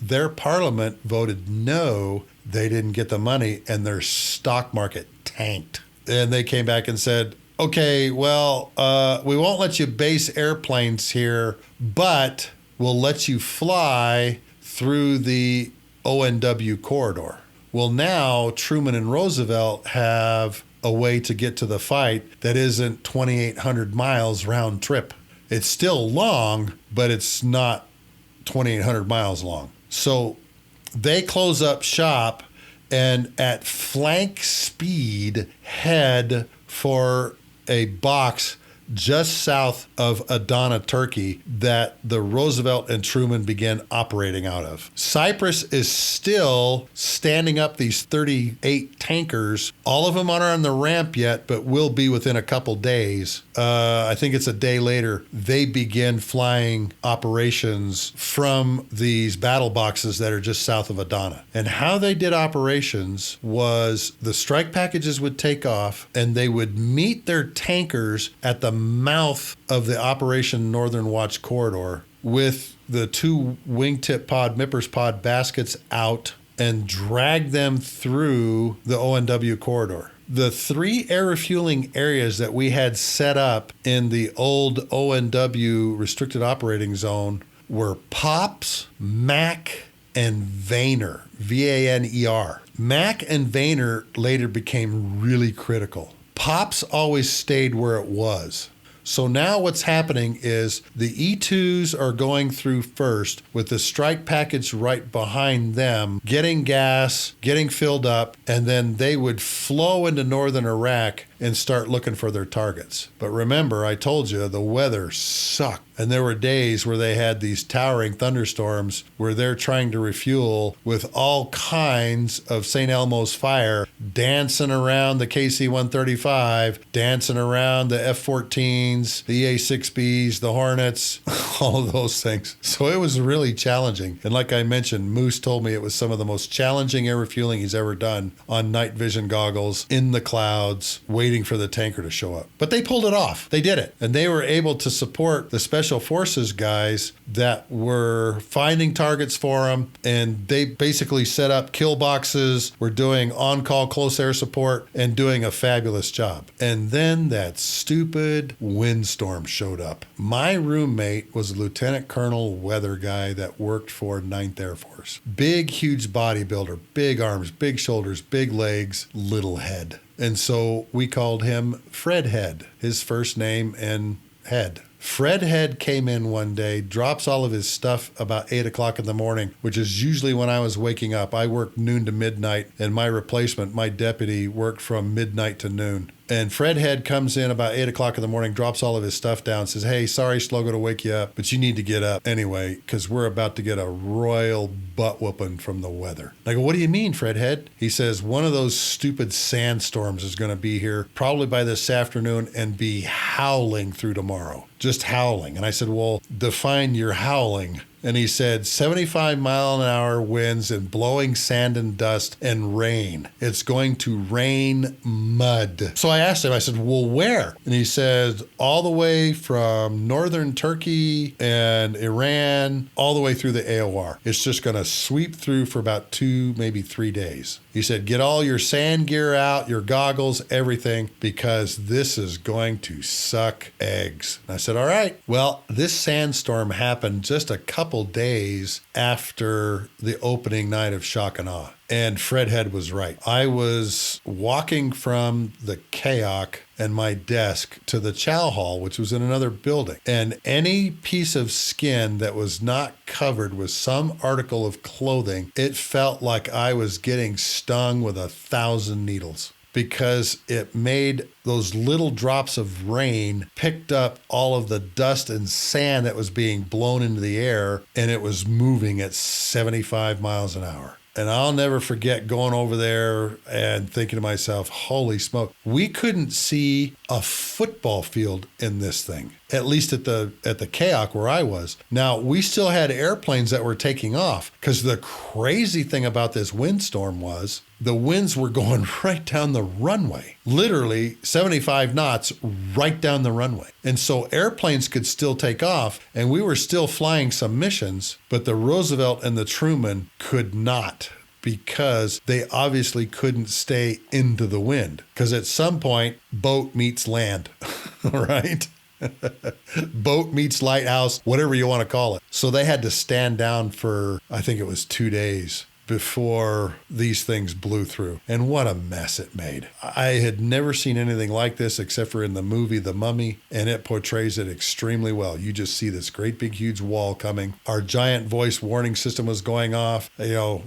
their parliament voted no, they didn't get the money and their stock market tanked. And they came back and said, "Okay, well, we won't let you base airplanes here, but we'll let you fly through the ONW corridor." Well, now Truman and Roosevelt have a way to get to the fight that isn't 2,800 miles round trip. It's still long, but it's not 2,800 miles long. So they close up shop and at flank speed head for a box just south of Adana, Turkey, that the Roosevelt and Truman began operating out of. Cyprus is still standing up these 38 tankers. All of them aren't on the ramp yet, but will be within a couple days. I think it's a day later, they begin flying operations from these battle boxes that are just south of Adana. And how they did operations was the strike packages would take off and they would meet their tankers at the mouth of the Operation Northern Watch corridor with the 2 wingtip pod, Mippers pod baskets out and drag them through the ONW corridor. The 3 air refueling areas that we had set up in the old ONW restricted operating zone were Pops, Mac, and Vayner, Vaner. Mac and Vayner later became really critical. Pops always stayed where it was. So now what's happening is the E2s are going through first with the strike package right behind them, getting gas, getting filled up, and then they would flow into northern Iraq and start looking for their targets. But remember, I told you the weather sucked. And there were days where they had these towering thunderstorms where they're trying to refuel with all kinds of St. Elmo's fire, dancing around the KC-135, dancing around the F-14s, the EA-6Bs, the Hornets, all of those things. So it was really challenging. And like I mentioned, Moose told me it was some of the most challenging air refueling he's ever done on night vision goggles in the clouds, waiting for the tanker to show up. But they pulled it off. They did it. And they were able to support the Special Forces guys that were finding targets for them. And they basically set up kill boxes, were doing on-call close air support, and doing a fabulous job. And then that stupid windstorm showed up. My roommate was a lieutenant colonel weather guy that worked for 9th Air Force. Big, huge bodybuilder, big arms, big shoulders, big legs, little head. And so we called him Fred Head, his first name and head. Fred Head came in one day, drops all of his stuff about 8 o'clock in the morning, which is usually when I was waking up. I worked noon to midnight, and my replacement, my deputy, worked from midnight to noon. And Fred Head comes in about 8 o'clock in the morning, drops all of his stuff down, says, "Hey, sorry, Slogo, to wake you up, but you need to get up anyway, because we're about to get a royal butt whooping from the weather." I go, "What do you mean, Fred Head?" He says, "One of those stupid sandstorms is going to be here probably by this afternoon and be howling through tomorrow. Just howling." And I said, "Well, define your howling." And he said, 75-mile-an-hour winds and blowing sand and dust and rain. It's going to rain mud. So I asked him, I said, "Well, where?" And he said, "All the way from northern Turkey and Iran, all the way through the AOR. It's just going to sweep through for about 2, maybe 3 days." He said, "Get all your sand gear out, your goggles, everything, because this is going to suck eggs." And I said, "All right." Well, this sandstorm happened just a couple days after the opening night of Shock and Awe. And Fred Head was right. I was walking from the kayak and my desk to the chow hall, which was in another building. And any piece of skin that was not covered with some article of clothing, it felt like I was getting stung with 1,000 needles. Because it made those little drops of rain picked up all of the dust and sand that was being blown into the air, and it was moving at 75 miles an hour. And I'll never forget going over there and thinking to myself, holy smoke, we couldn't see a football field in this thing, at least at the kayak where I was. Now, we still had airplanes that were taking off, because the crazy thing about this windstorm was the winds were going right down the runway, literally 75 knots right down the runway. And so airplanes could still take off, and we were still flying some missions, but the Roosevelt and the Truman could not, because they obviously couldn't stay into the wind. Because at some point, boat meets land, right? Boat meets lighthouse, whatever you want to call it. So they had to stand down for, I think it was 2 days. before these things blew through. And what a mess it made. I had never seen anything like this except for in the movie The Mummy, and it portrays it extremely well. You just see this great big huge wall coming. Our giant voice warning system was going off.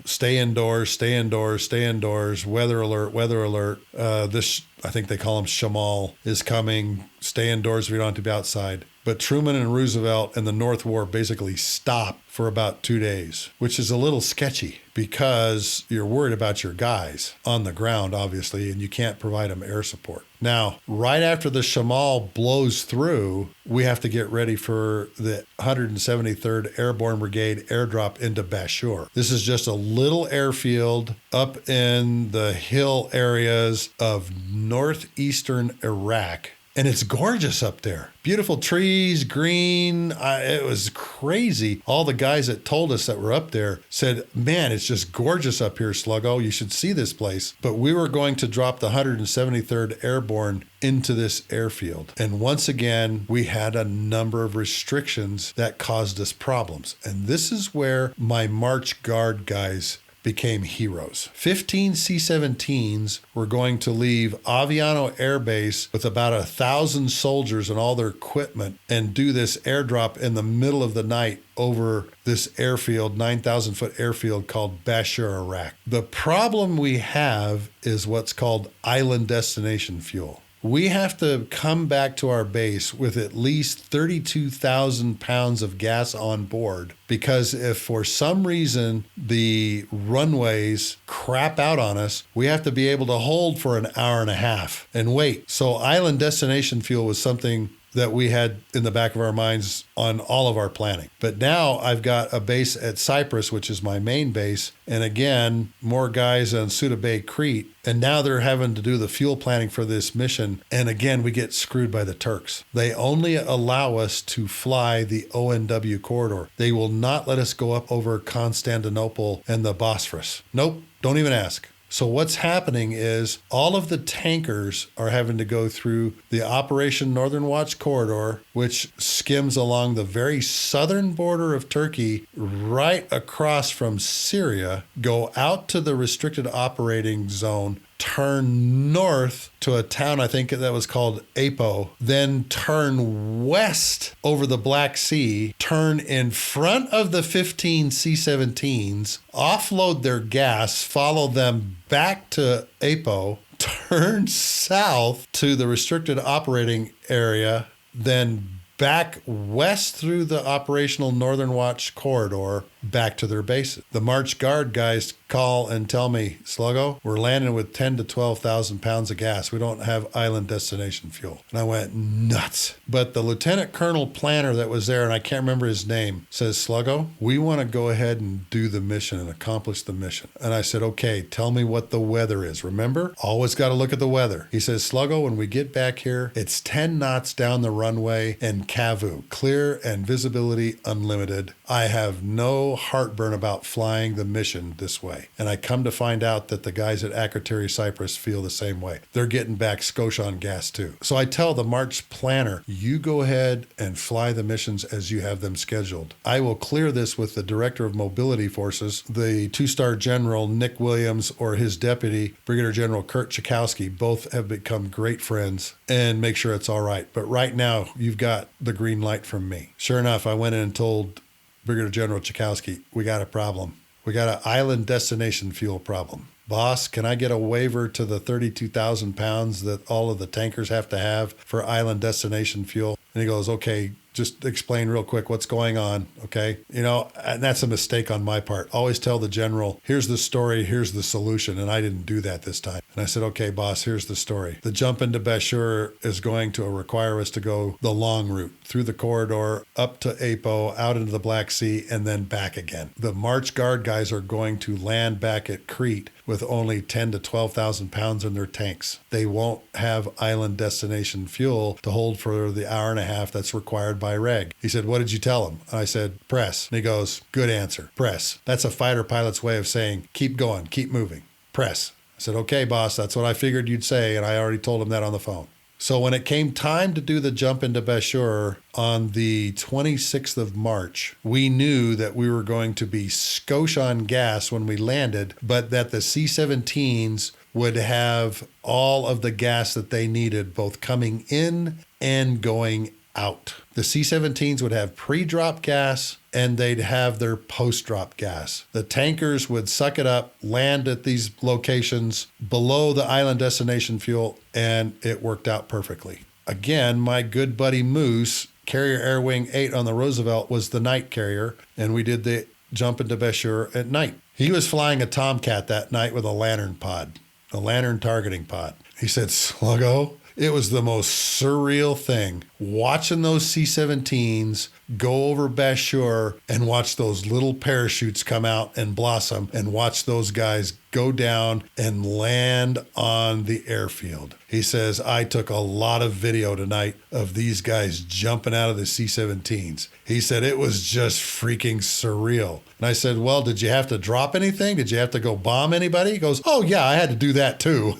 Stay indoors, stay indoors, stay indoors, weather alert, weather alert. This, I think they call him Shamal, is coming. Stay indoors if you don't have to be outside. But Truman and Roosevelt and the North War basically stopped for about 2 days, which is a little sketchy because you're worried about your guys on the ground, obviously, and you can't provide them air support. Now, right after the Shamal blows through, we have to get ready for the 173rd Airborne Brigade airdrop into Bashur. This is just a little airfield up in the hill areas of northeastern Iraq. And it's gorgeous up there. Beautiful trees, green. It was crazy. All the guys that told us that were up there said, man, it's just gorgeous up here, Sluggo. You should see this place. But we were going to drop the 173rd Airborne into this airfield. And once again, we had a number of restrictions that caused us problems. And this is where my March Guard guys became heroes. 15 C-17s were going to leave Aviano Air Base with about 1,000 soldiers and all their equipment and do this airdrop in the middle of the night over this airfield, 9,000-foot airfield called Bashur, Iraq. The problem we have is what's called island destination fuel. We have to come back to our base with at least 32,000 pounds of gas on board, because if for some reason the runways crap out on us, we have to be able to hold for an hour and a half and wait. So island destination fuel was something that we had in the back of our minds on all of our planning. But now I've got a base at Cyprus, which is my main base, and again, more guys on Suda Bay, Crete, and now they're having to do the fuel planning for this mission, and again, we get screwed by the Turks. They only allow us to fly the ONW corridor. They will not let us go up over Constantinople and the Bosphorus. Nope, don't even ask. So what's happening is all of the tankers are having to go through the Operation Northern Watch corridor, which skims along the very southern border of Turkey, right across from Syria, go out to the restricted operating zone, turn north to a town, I think that was called Apo, then turn west over the Black Sea, turn in front of the 15 C-17s, offload their gas, follow them back to Apo, turn south to the restricted operating area, then back west through the operational Northern Watch corridor back to their bases. The March Guard guys call and tell me, Sluggo, we're landing with 10 to 12,000 pounds of gas. We don't have island destination fuel. And I went nuts. But the lieutenant colonel planner that was there, and I can't remember his name, says, Sluggo, we want to go ahead and do the mission and accomplish the mission. And I said, okay, tell me what the weather is. Remember, always got to look at the weather. He says, Sluggo, when we get back here, it's 10 knots down the runway and Cavu, clear and visibility unlimited. I have no heartburn about flying the mission this way. And I come to find out that the guys at Akrotiri, Cyprus feel the same way. They're getting back Scotia on gas too. So I tell the March planner, you go ahead and fly the missions as you have them scheduled. I will clear this with the director of mobility forces, the two-star general Nick Williams, or his deputy, Brigadier General Kurt Chakowski. Both have become great friends, and make sure it's all right. But right now, you've got the green light from me. Sure enough, I went in and told Brigadier General Chakowski, we got a problem. We got an island destination fuel problem. Boss, can I get a waiver to the 32,000 pounds that all of the tankers have to have for island destination fuel? And he goes, okay, just explain real quick what's going on, okay? You know, and that's a mistake on my part. Always tell the general, here's the story, here's the solution, and I didn't do that this time. And I said, okay, boss, here's the story. The jump into Bashur is going to require us to go the long route, through the corridor, up to Apo, out into the Black Sea, and then back again. The March Guard guys are going to land back at Crete with only 10 to 12,000 pounds in their tanks. They won't have island destination fuel to hold for the hour and a half that's required by reg. He said, what did you tell him? I said, press. And he goes, good answer. Press. That's a fighter pilot's way of saying, keep going, keep moving. Press. I said, okay, boss, that's what I figured you'd say, and I already told him that on the phone. So when it came time to do the jump into Bashur on the 26th of March, we knew that we were going to be skosh on gas when we landed, but that the C-17s would have all of the gas that they needed, both coming in and going out. The C-17s would have pre-drop gas and they'd have their post-drop gas. The tankers would suck it up, land at these locations below the island destination fuel, and it worked out perfectly. Again, my good buddy Moose, Carrier Air Wing 8 on the Roosevelt, was the night carrier, and we did the jump into Bashur at night. He was flying a Tomcat that night with a lantern pod, a lantern targeting pod. He said, Sluggo, it was the most surreal thing watching those C-17s go over Bashur and watch those little parachutes come out and blossom and watch those guys go down and land on the airfield. He says, I took a lot of video tonight of these guys jumping out of the C-17s. He said, it was just freaking surreal. And I said, well, did you have to drop anything? Did you have to go bomb anybody? He goes, oh yeah, I had to do that too.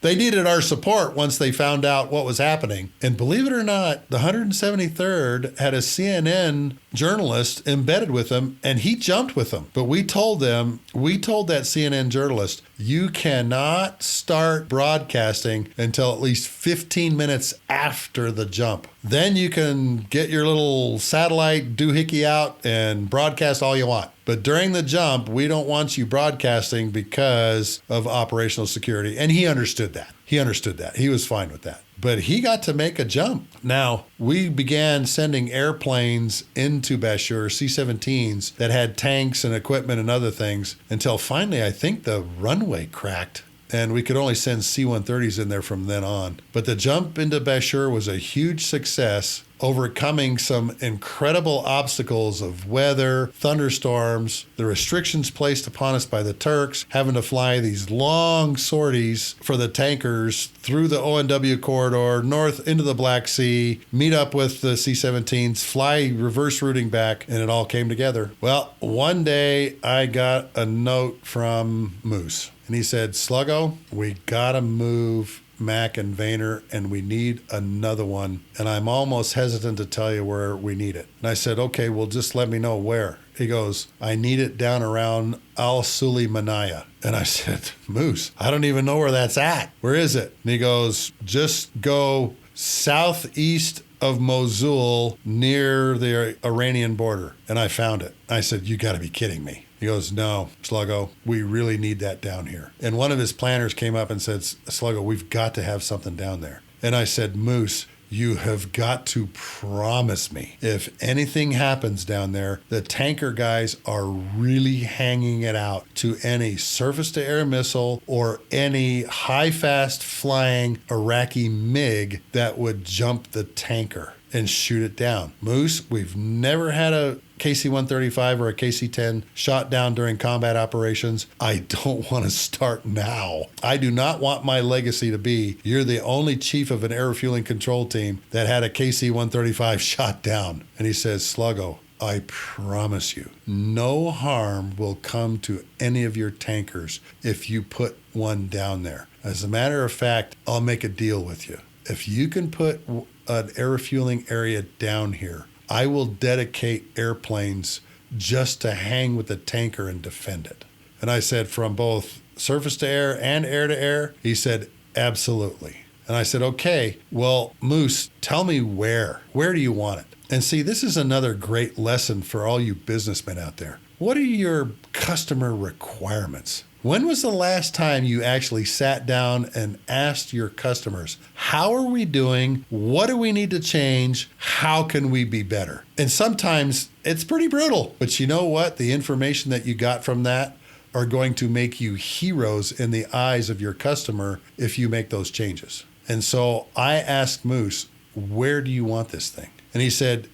They needed our support once they found out what was happening. And believe it or not, the 173rd had a CNN journalist embedded with them, and he jumped with them. But we told that CNN journalist, you cannot start broadcasting until at least 15 minutes after the jump. Then you can get your little satellite doohickey out and broadcast all you want. But during the jump, we don't want you broadcasting because of operational security. And he understood that. He was fine with that. But he got to make a jump. Now, we began sending airplanes into Bashur, C-17s, that had tanks and equipment and other things, until finally, I think the runway cracked. And we could only send C-130s in there from then on. But the jump into Bashur was a huge success, overcoming some incredible obstacles of weather, thunderstorms, the restrictions placed upon us by the Turks, having to fly these long sorties for the tankers through the ONW corridor, north into the Black Sea, meet up with the C-17s, fly reverse routing back, and it all came together. Well, one day I got a note from Moose. And he said, Sluggo, we gotta move Mac and Vayner, and we need another one. And I'm almost hesitant to tell you where we need it. And I said, okay, well, just let me know where. He goes, I need it down around Al-Sulaymaniyah. And I said, Moose, I don't even know where that's at. Where is it? And he goes, just go southeast of Mosul near the Iranian border. And I found it. I said, you gotta be kidding me. He goes, no, Sluggo, we really need that down here. And one of his planners came up and said, Sluggo, we've got to have something down there. And I said, Moose, you have got to promise me if anything happens down there, the tanker guys are really hanging it out to any surface-to-air missile or any high-fast flying Iraqi MiG that would jump the tanker and shoot it down. Moose, we've never had a KC-135 or a KC-10 shot down during combat operations. I don't want to start now. I do not want my legacy to be, you're the only chief of an air refueling control team that had a KC-135 shot down. And he says, Sluggo, I promise you, no harm will come to any of your tankers if you put one down there. As a matter of fact, I'll make a deal with you. If you can put an air refueling area down here, I will dedicate airplanes just to hang with the tanker and defend it. And I said, from both surface to air and air to air? He said, absolutely. And I said, okay, well, Moose, tell me where. Where do you want it? And see, this is another great lesson for all you businessmen out there. What are your customer requirements? When was the last time you actually sat down and asked your customers, how are we doing? What do we need to change? How can we be better? And sometimes it's pretty brutal, but you know what? The information that you got from that are going to make you heroes in the eyes of your customer if you make those changes. And so I asked Moose, where do you want this thing? And he said,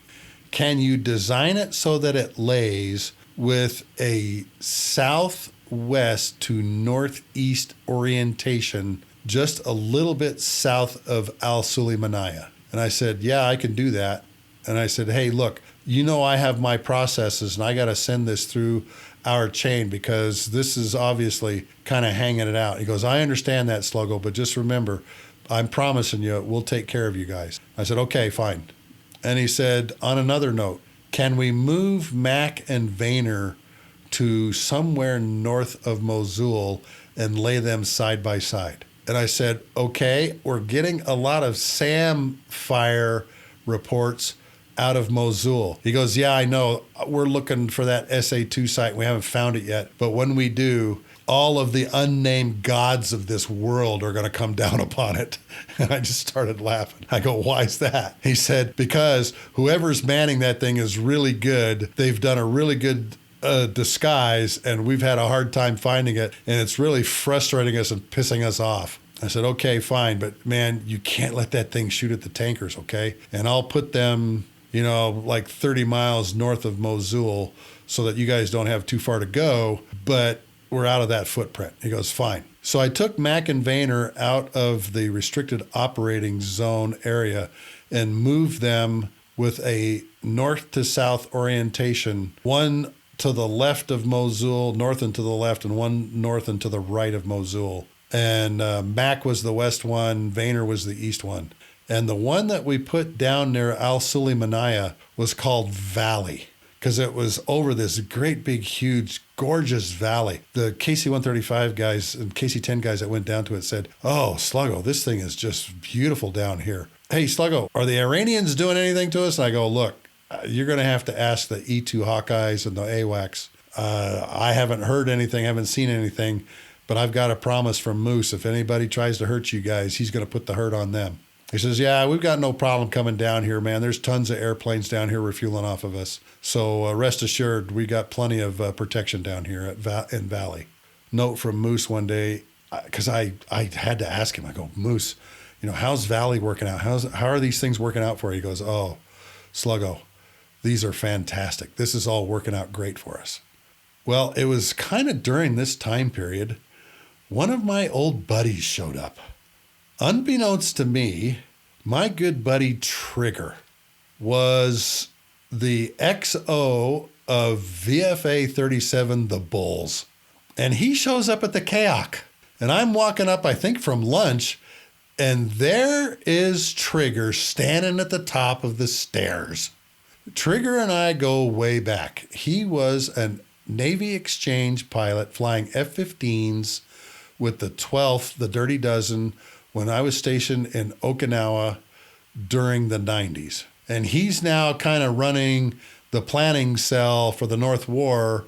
can you design it so that it lays with a southwest to northeast orientation, just a little bit south of Al-Sulaymaniyah? And I said, yeah, I can do that. And I said, hey, look, you know I have my processes and I got to send this through our chain because this is obviously kind of hanging it out. He goes, I understand that, Sluggo, but just remember, I'm promising you, we'll take care of you guys. I said, okay, fine. And he said, on another note, can we move Mac and Vayner to somewhere north of Mosul and lay them side by side? And I said, okay, we're getting a lot of SAM fire reports out of Mosul. He goes, yeah, I know. We're looking for that SA-2 site. We haven't found it yet. But when we do, all of the unnamed gods of this world are going to come down upon it. And I just started laughing. I go, why is that? He said, because whoever's manning that thing is really good. They've done a really good disguise, and we've had a hard time finding it. And it's really frustrating us and pissing us off. I said, okay, fine. But man, you can't let that thing shoot at the tankers, okay? And I'll put them, like 30 miles north of Mosul so that you guys don't have too far to go. But we're out of that footprint. He goes, fine. So I took Mac and Vayner out of the restricted operating zone area and moved them with a north to south orientation, one to the left of Mosul, north and to the left, and one north and to the right of Mosul. And Mac was the west one, Vayner was the east one. And the one that we put down near Al Sulaymaniyah was called Valley, because it was over this great big huge gorgeous valley. The KC-135 guys and KC-10 guys that went down to it said, oh, Sluggo, this thing is just beautiful down here. Hey, Sluggo, are the Iranians doing anything to us? And I go, look, you're going to have to ask the E-2 Hawkeyes and the AWACS. I haven't heard anything, haven't seen anything, but I've got a promise from Moose. If anybody tries to hurt you guys, he's going to put the hurt on them. He says, yeah, we've got no problem coming down here, man. There's tons of airplanes down here refueling off of us. So rest assured, we got plenty of protection down here in Valley. Note from Moose one day, because I had to ask him, I go, Moose, how's Valley working out? How are these things working out for you? He goes, oh, Sluggo, these are fantastic. This is all working out great for us. Well, it was kind of during this time period, one of my old buddies showed up. Unbeknownst to me, my good buddy Trigger was the XO of VFA 37, the Bulls. And he shows up at the Kayak. And I'm walking up, I think from lunch, and there is Trigger standing at the top of the stairs. Trigger and I go way back. He was a Navy exchange pilot flying F-15s with the 12th, the Dirty Dozen, when I was stationed in Okinawa during the 90s. And he's now kind of running the planning cell for the North War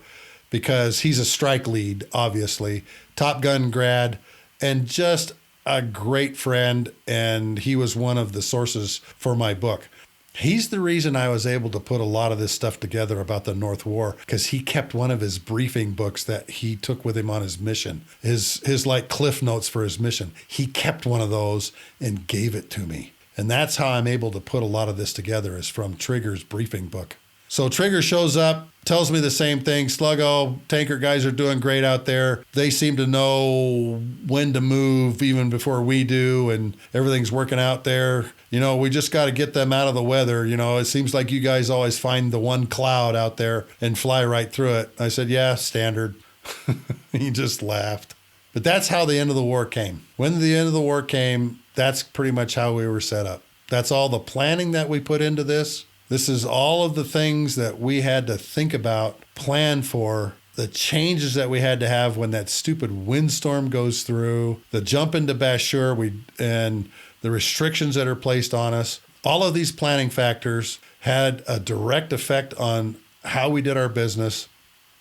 because he's a strike lead, obviously, Top Gun grad, and just a great friend. And he was one of the sources for my book. He's the reason I was able to put a lot of this stuff together about the North War, because he kept one of his briefing books that he took with him on his mission, his like cliff notes for his mission. He kept one of those and gave it to me. And that's how I'm able to put a lot of this together, is from Trigger's briefing book. So Trigger shows up, tells me the same thing. Sluggo, tanker guys are doing great out there. They seem to know when to move even before we do, and everything's working out there. We just got to get them out of the weather. It seems like you guys always find the one cloud out there and fly right through it. I said, yeah, standard. He just laughed. But that's how the end of the war came. When the end of the war came, that's pretty much how we were set up. That's all the planning that we put into this. This is all of the things that we had to think about, plan for, the changes that we had to have when that stupid windstorm goes through, the jump into Bashur, and the restrictions that are placed on us. All of these planning factors had a direct effect on how we did our business,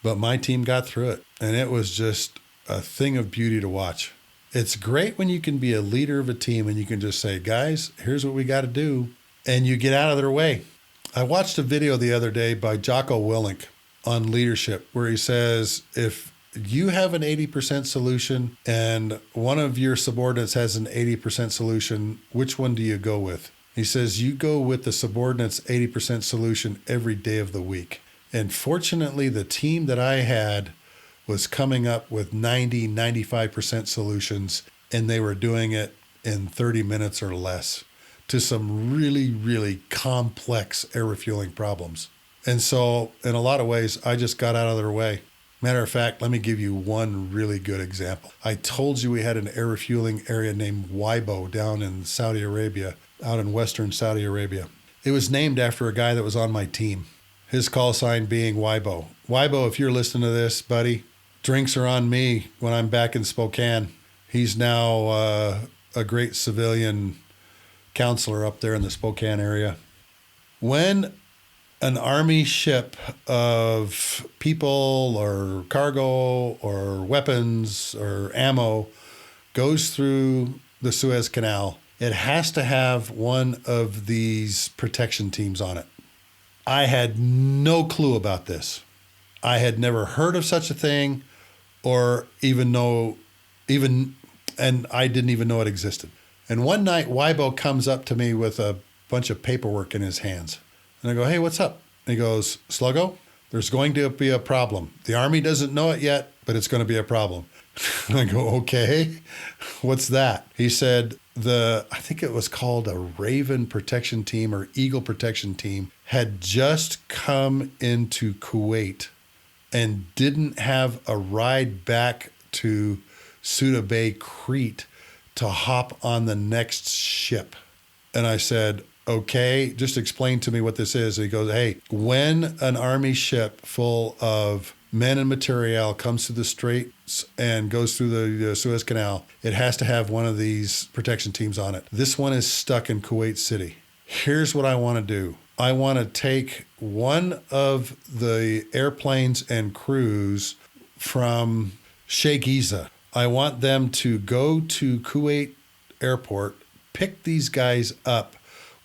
but my team got through it, and it was just a thing of beauty to watch. It's great when you can be a leader of a team and you can just say, guys, here's what we got to do, and you get out of their way. I watched a video the other day by Jocko Willink on leadership where he says, if you have an 80% solution and one of your subordinates has an 80% solution, which one do you go with? He says, you go with the subordinate's 80% solution every day of the week. And fortunately, the team that I had was coming up with 90, 95% solutions, and they were doing it in 30 minutes or less to some really, really complex air refueling problems. And so in a lot of ways, I just got out of their way. Matter of fact, let me give you one really good example. I told you we had an air refueling area named Waibo down in Saudi Arabia, out in western Saudi Arabia. It was named after a guy that was on my team. His call sign being Waibo. Waibo, if you're listening to this, buddy, drinks are on me when I'm back in Spokane. He's now a great civilian counselor up there in the Spokane area. When an Army ship of people or cargo or weapons or ammo goes through the Suez Canal, it has to have one of these protection teams on it. I had no clue about this. I had never heard of such a thing or and I didn't even know it existed. And one night, Waibo comes up to me with a bunch of paperwork in his hands. And I go, hey, what's up? And he goes, Sluggo, there's going to be a problem. The Army doesn't know it yet, but it's going to be a problem. And I go, okay, what's that? He said, I think it was called a Raven Protection Team or Eagle Protection Team, had just come into Kuwait and didn't have a ride back to Suda Bay, Crete to hop on the next ship. And I said, okay, just explain to me what this is. And he goes, hey, when an Army ship full of men and material comes to the straits and goes through the Suez Canal, it has to have one of these protection teams on it. This one is stuck in Kuwait City. Here's what I want to do. I want to take one of the airplanes and crews from Sheikh Isa. I want them to go to Kuwait Airport, pick these guys up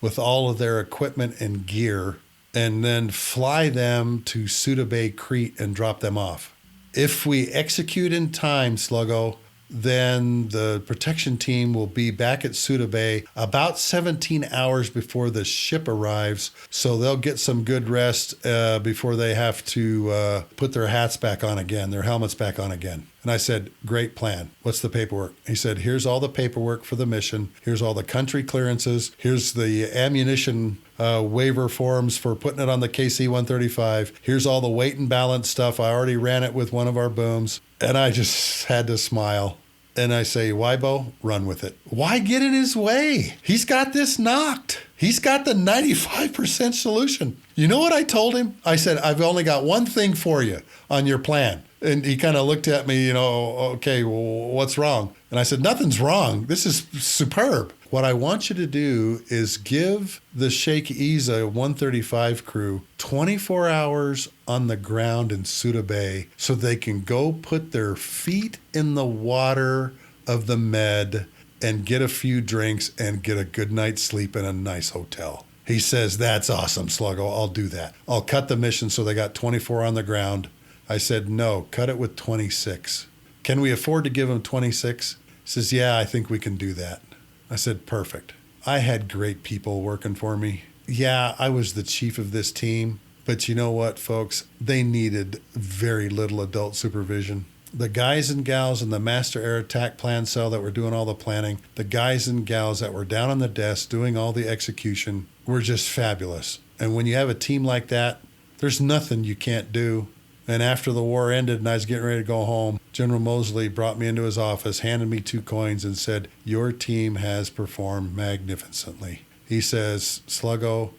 with all of their equipment and gear, and then fly them to Suda Bay, Crete, and drop them off. If we execute in time, Sluggo, then the protection team will be back at Suda Bay about 17 hours before the ship arrives, so they'll get some good rest before they have to put their hats back on again, their helmets back on again. And I said, great plan. What's the paperwork? He said, here's all the paperwork for the mission. Here's all the country clearances. Here's the ammunition waiver forms for putting it on the KC-135. Here's all the weight and balance stuff. I already ran it with one of our booms. And I just had to smile. And I say, Waibo, run with it. Why get in his way? He's got this knocked. He's got the 95% solution. You know what I told him? I said, I've only got one thing for you on your plan. And he kind of looked at me, okay, well, what's wrong? And I said, nothing's wrong. This is superb. What I want you to do is give the Sheikh Isa 135 crew 24 hours on the ground in Suda Bay so they can go put their feet in the water of the Med and get a few drinks and get a good night's sleep in a nice hotel. He says, that's awesome, Sluggo. I'll do that. I'll cut the mission so they got 24 on the ground. I said, no, cut it with 26. Can we afford to give them 26? He says, yeah, I think we can do that. I said, perfect. I had great people working for me. Yeah, I was the chief of this team, but you know what, folks? They needed very little adult supervision. The guys and gals in the Master Air Attack Plan Cell that were doing all the planning, the guys and gals that were down on the desk doing all the execution were just fabulous. And when you have a team like that, there's nothing you can't do. And after the war ended and I was getting ready to go home, General Mosley brought me into his office, handed me 2 coins and said, your team has performed magnificently. He says, Sluggo,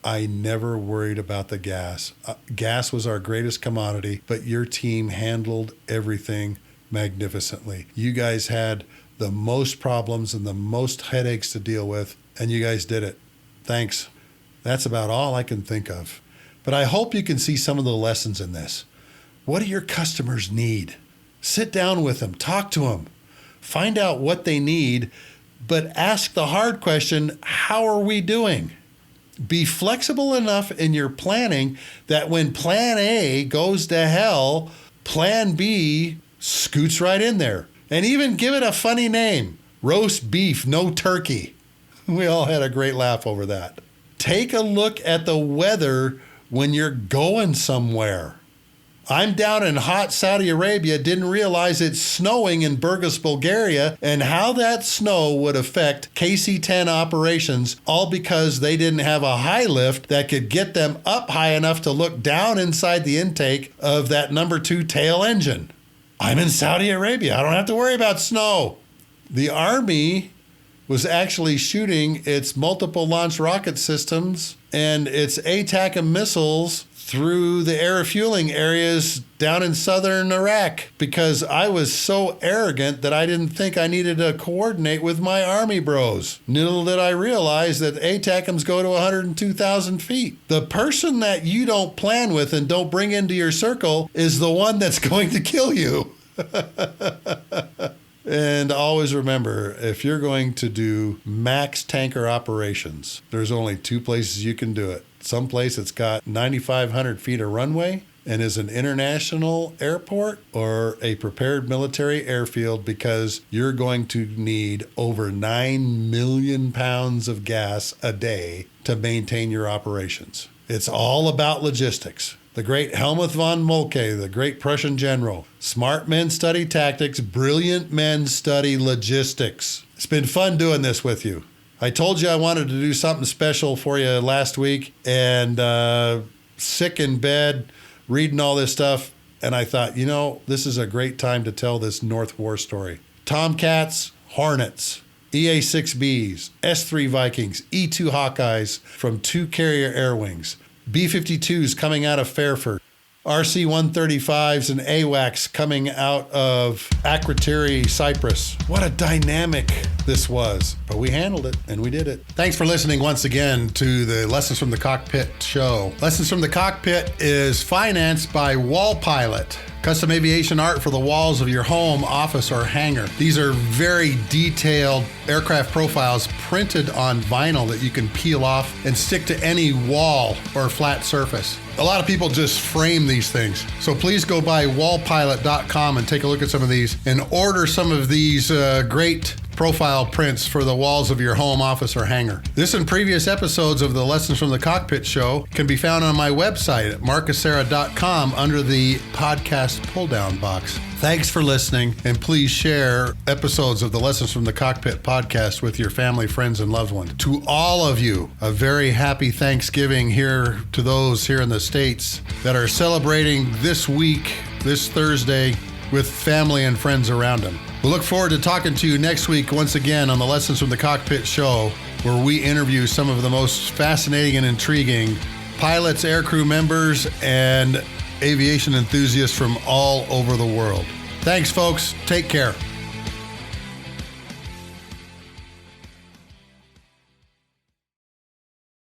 I never worried about the gas. Gas was our greatest commodity, but your team handled everything magnificently. You guys had the most problems and the most headaches to deal with, and you guys did it. Thanks. That's about all I can think of. But I hope you can see some of the lessons in this. What do your customers need? Sit down with them, talk to them, find out what they need, but ask the hard question, how are we doing? Be flexible enough in your planning that when plan A goes to hell, plan B scoots right in there. And even give it a funny name, roast beef, no turkey. We all had a great laugh over that. Take a look at the weather when you're going somewhere. I'm down in hot Saudi Arabia, didn't realize it's snowing in Burgas, Bulgaria, and how that snow would affect KC-10 operations, all because they didn't have a high lift that could get them up high enough to look down inside the intake of that number 2 tail engine. I'm in Saudi Arabia. I don't have to worry about snow. The Army was actually shooting its multiple launch rocket systems and its ATACMS missiles through the air refueling areas down in southern Iraq because I was so arrogant that I didn't think I needed to coordinate with my Army bros. Little did I realize that ATACMS go to 102,000 feet. The person that you don't plan with and don't bring into your circle is the one that's going to kill you. And always remember, if you're going to do max tanker operations, there's only 2 places you can do it. Someplace that's got 9,500 feet of runway and is an international airport, or a prepared military airfield, because you're going to need over 9 million pounds of gas a day to maintain your operations. It's all about logistics. The great Helmuth von Moltke, the great Prussian general. Smart men study tactics, brilliant men study logistics. It's been fun doing this with you. I told you I wanted to do something special for you last week, and sick in bed, reading all this stuff, and I thought, this is a great time to tell this North War story. Tomcats, Hornets, EA-6Bs, S-3 Vikings, E-2 Hawkeyes from 2 carrier air wings, B-52s coming out of Fairford, RC-135s and AWACS coming out of Akrotiri, Cyprus. What a dynamic this was. But we handled it, and we did it. Thanks for listening once again to the Lessons from the Cockpit show. Lessons from the Cockpit is financed by Wall Pilot. Custom aviation art for the walls of your home, office, or hangar. These are very detailed aircraft profiles printed on vinyl that you can peel off and stick to any wall or flat surface. A lot of people just frame these things. So please go by wallpilot.com and take a look at some of these and order some of these great profile prints for the walls of your home, office, or hangar. This and previous episodes of the Lessons from the Cockpit show can be found on my website at markasera.com under the podcast pull-down box. Thanks for listening, and please share episodes of the Lessons from the Cockpit podcast with your family, friends, and loved ones. To all of you, a very happy Thanksgiving here to those here in the States that are celebrating this week, this Thursday, with family and friends around them. We'll look forward to talking to you next week once again on the Lessons from the Cockpit show, where we interview some of the most fascinating and intriguing pilots, aircrew members, and aviation enthusiasts from all over the world. Thanks, folks. Take care.